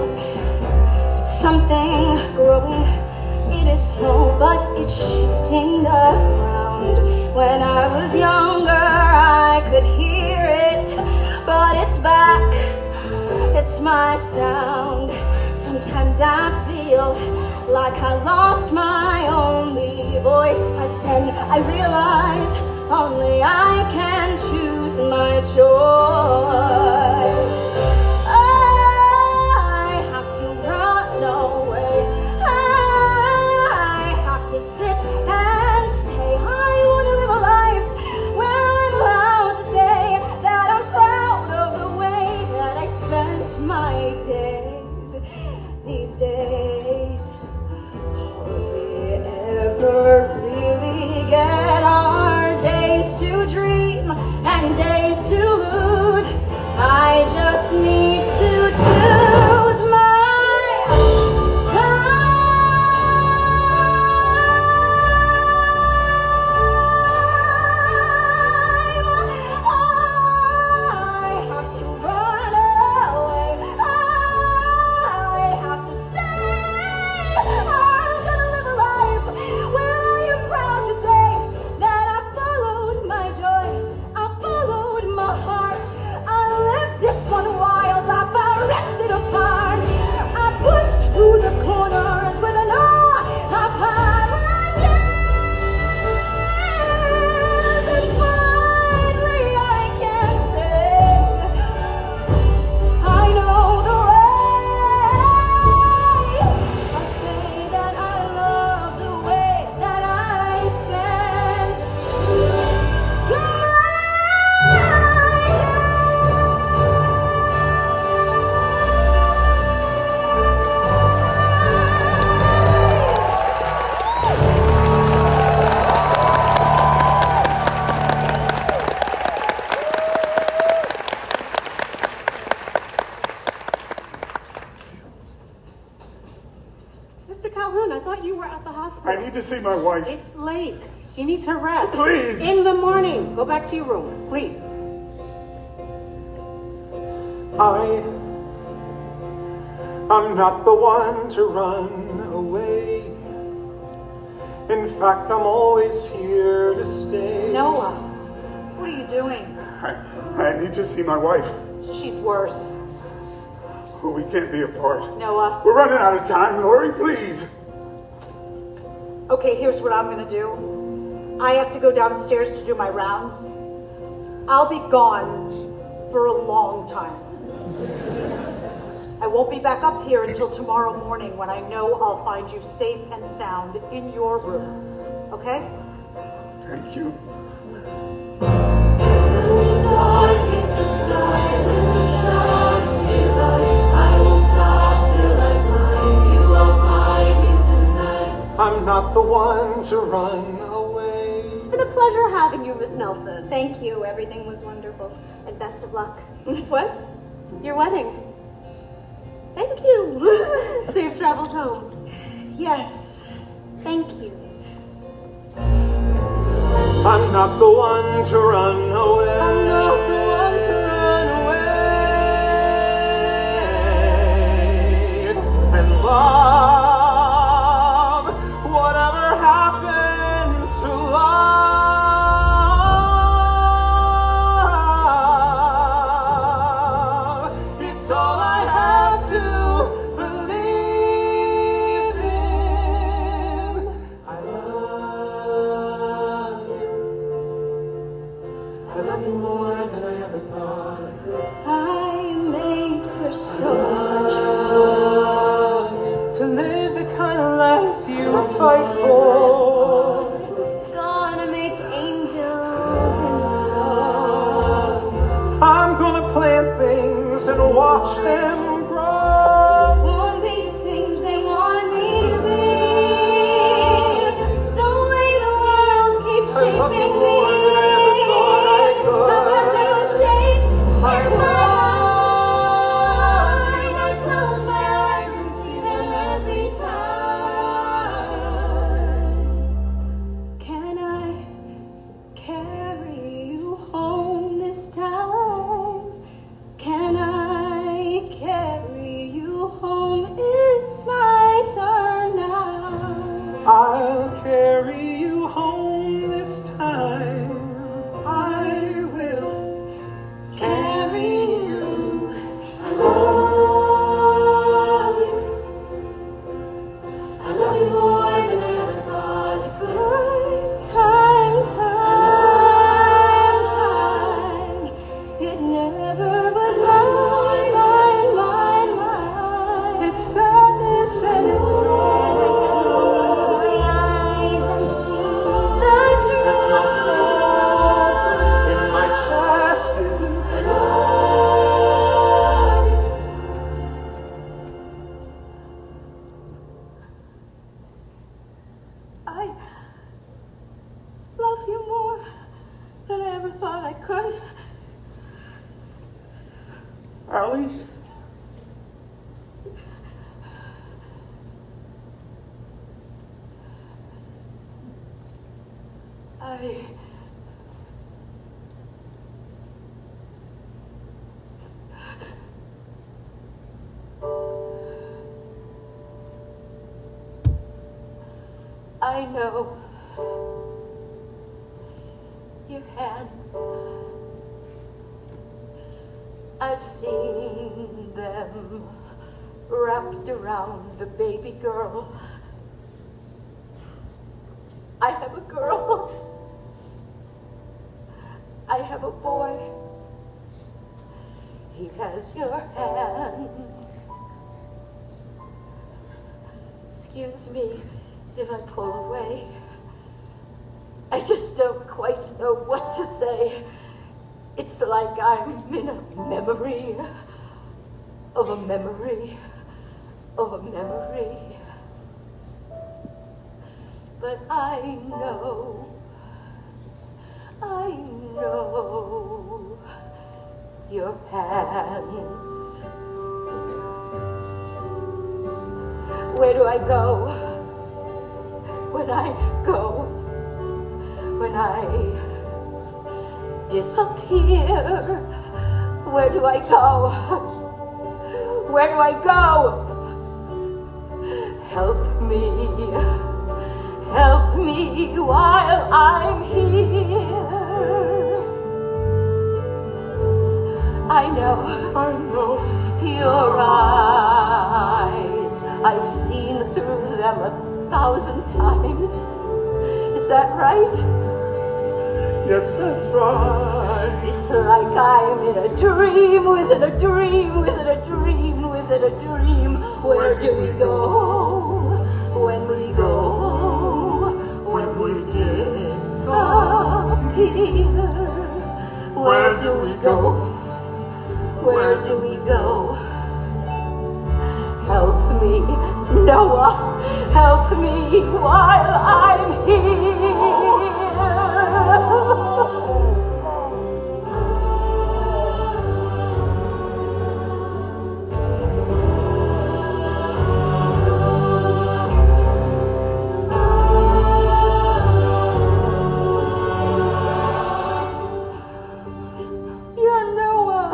something growing. It is small, but it's shifting the ground. When I was younger, I could hear it, but it's back. It's my sound. Sometimes I feel like I lost my only voice, but then I realize only I can choose my choice. I have to run away. I have to sit and stay. I want to live a life where I'm allowed to say that I'm proud of the way that I spent my days. These days, will we ever really get our days to dream and days to lose? I just need to choose my time. I have to run away. I have to stay. I'm gonna live a life where I am proud to say that I followed my joy, I followed my heart, I lived this one wild life, I ripped it apart, I pushed through the corners with an apology, and finally I can say I know the way. I say that I love the way that I spent my Mr. Calhoun, I thought you were at the hospital. I need to see my wife. It's late. She needs her rest. Please. In the morning. Go back to your room, please. I'm not the one to run away. In fact, I'm always here to stay. Noah, what are you doing? I need to see my wife. She's worse. We can't be apart. Noah. We're running out of time, Lori, please. Okay, here's what I'm gonna do. I have to go downstairs to do my rounds. I'll be gone for a long time. I won't be back up here until tomorrow morning when I know I'll find you safe and sound in your room. Okay? Thank you. Darkest the sky, when the shadows divide, I won't stop till I find you. I'll find you tonight. I'm not the one to run away. It's been a pleasure having you, Miss Nelson. Thank you. Everything was wonderful. And best of luck. What? Your wedding. Thank you. Safe travels home. Yes. Thank you. I'm not the one to run away. I'm not the one to run away. And love, whatever happened to love? It's all I have to believe in. I love you more than I ever thought I could. I make for so much To I love you more than I ever thought I could. Allie? I know your hands. I've seen them wrapped around a baby girl. I have a girl. I have a boy. He has your hands. Excuse me if I pull away. I just don't quite know what to say. It's like I'm in a memory of a memory of a memory. But I know your hands. Where do I go? When I go, when I disappear, where do I go? Where do I go? Help me while I'm here. I know your eyes. I've seen through them 1,000 times. Is that right? Yes, that's right. It's like I'm in a dream within a dream within a dream within a dream. Where do we go when we go? When we disappear? Where do we go? Where do we go? Help me, Noah, help me while I'm here. You're Noah.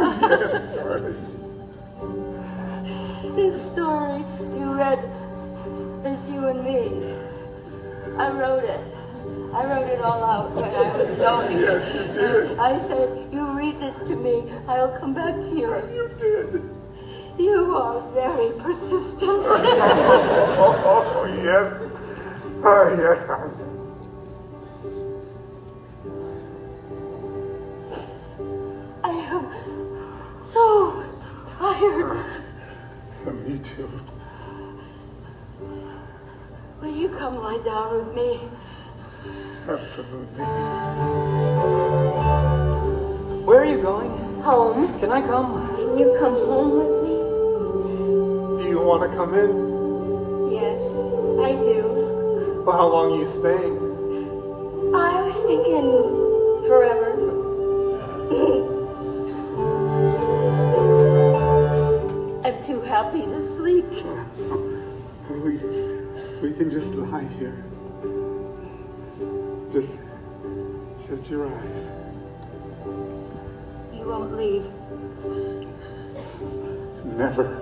This story you read is you and me. I wrote it. I wrote it all out when I was going. Yes, you did. I said, you read this to me, I'll come back to you. And you did. You are very persistent. Oh, yes. Yes. I am so tired. Me too. Will you come lie down with me? Absolutely. Where are you going? Home. Can I come? Can you come home with me? Do you want to come in? Yes, I do. Well, how long are you staying? I was thinking forever. I'm too happy to sleep. We can just lie here. Just shut your eyes. You won't leave. Never.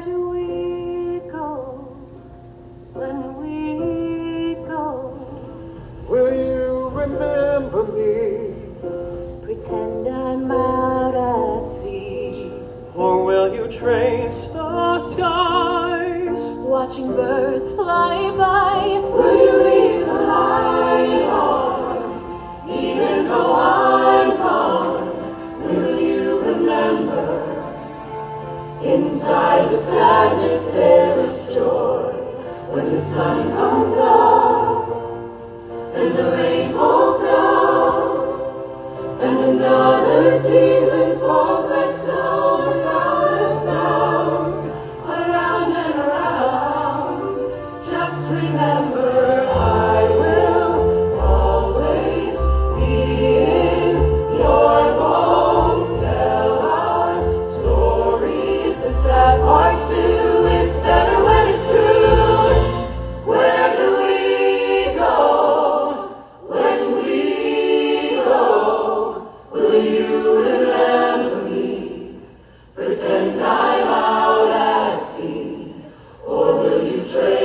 do we go when we go? Will you remember me? Pretend I'm out at sea. Or will you trace the skies? Watching birds fly by. Will you leave the light on, even though I'm gone? Will you remember? Inside the sadness there is joy. When the sun comes up and the rain falls down, and another season falls like snow without a sound, around and around. Just remember, I will always be in your bones. Tell our stories, the sad parts too. It's better when it's true. Where do we go when we go? Will you remember me? Pretend I'm out at sea, or will you trade?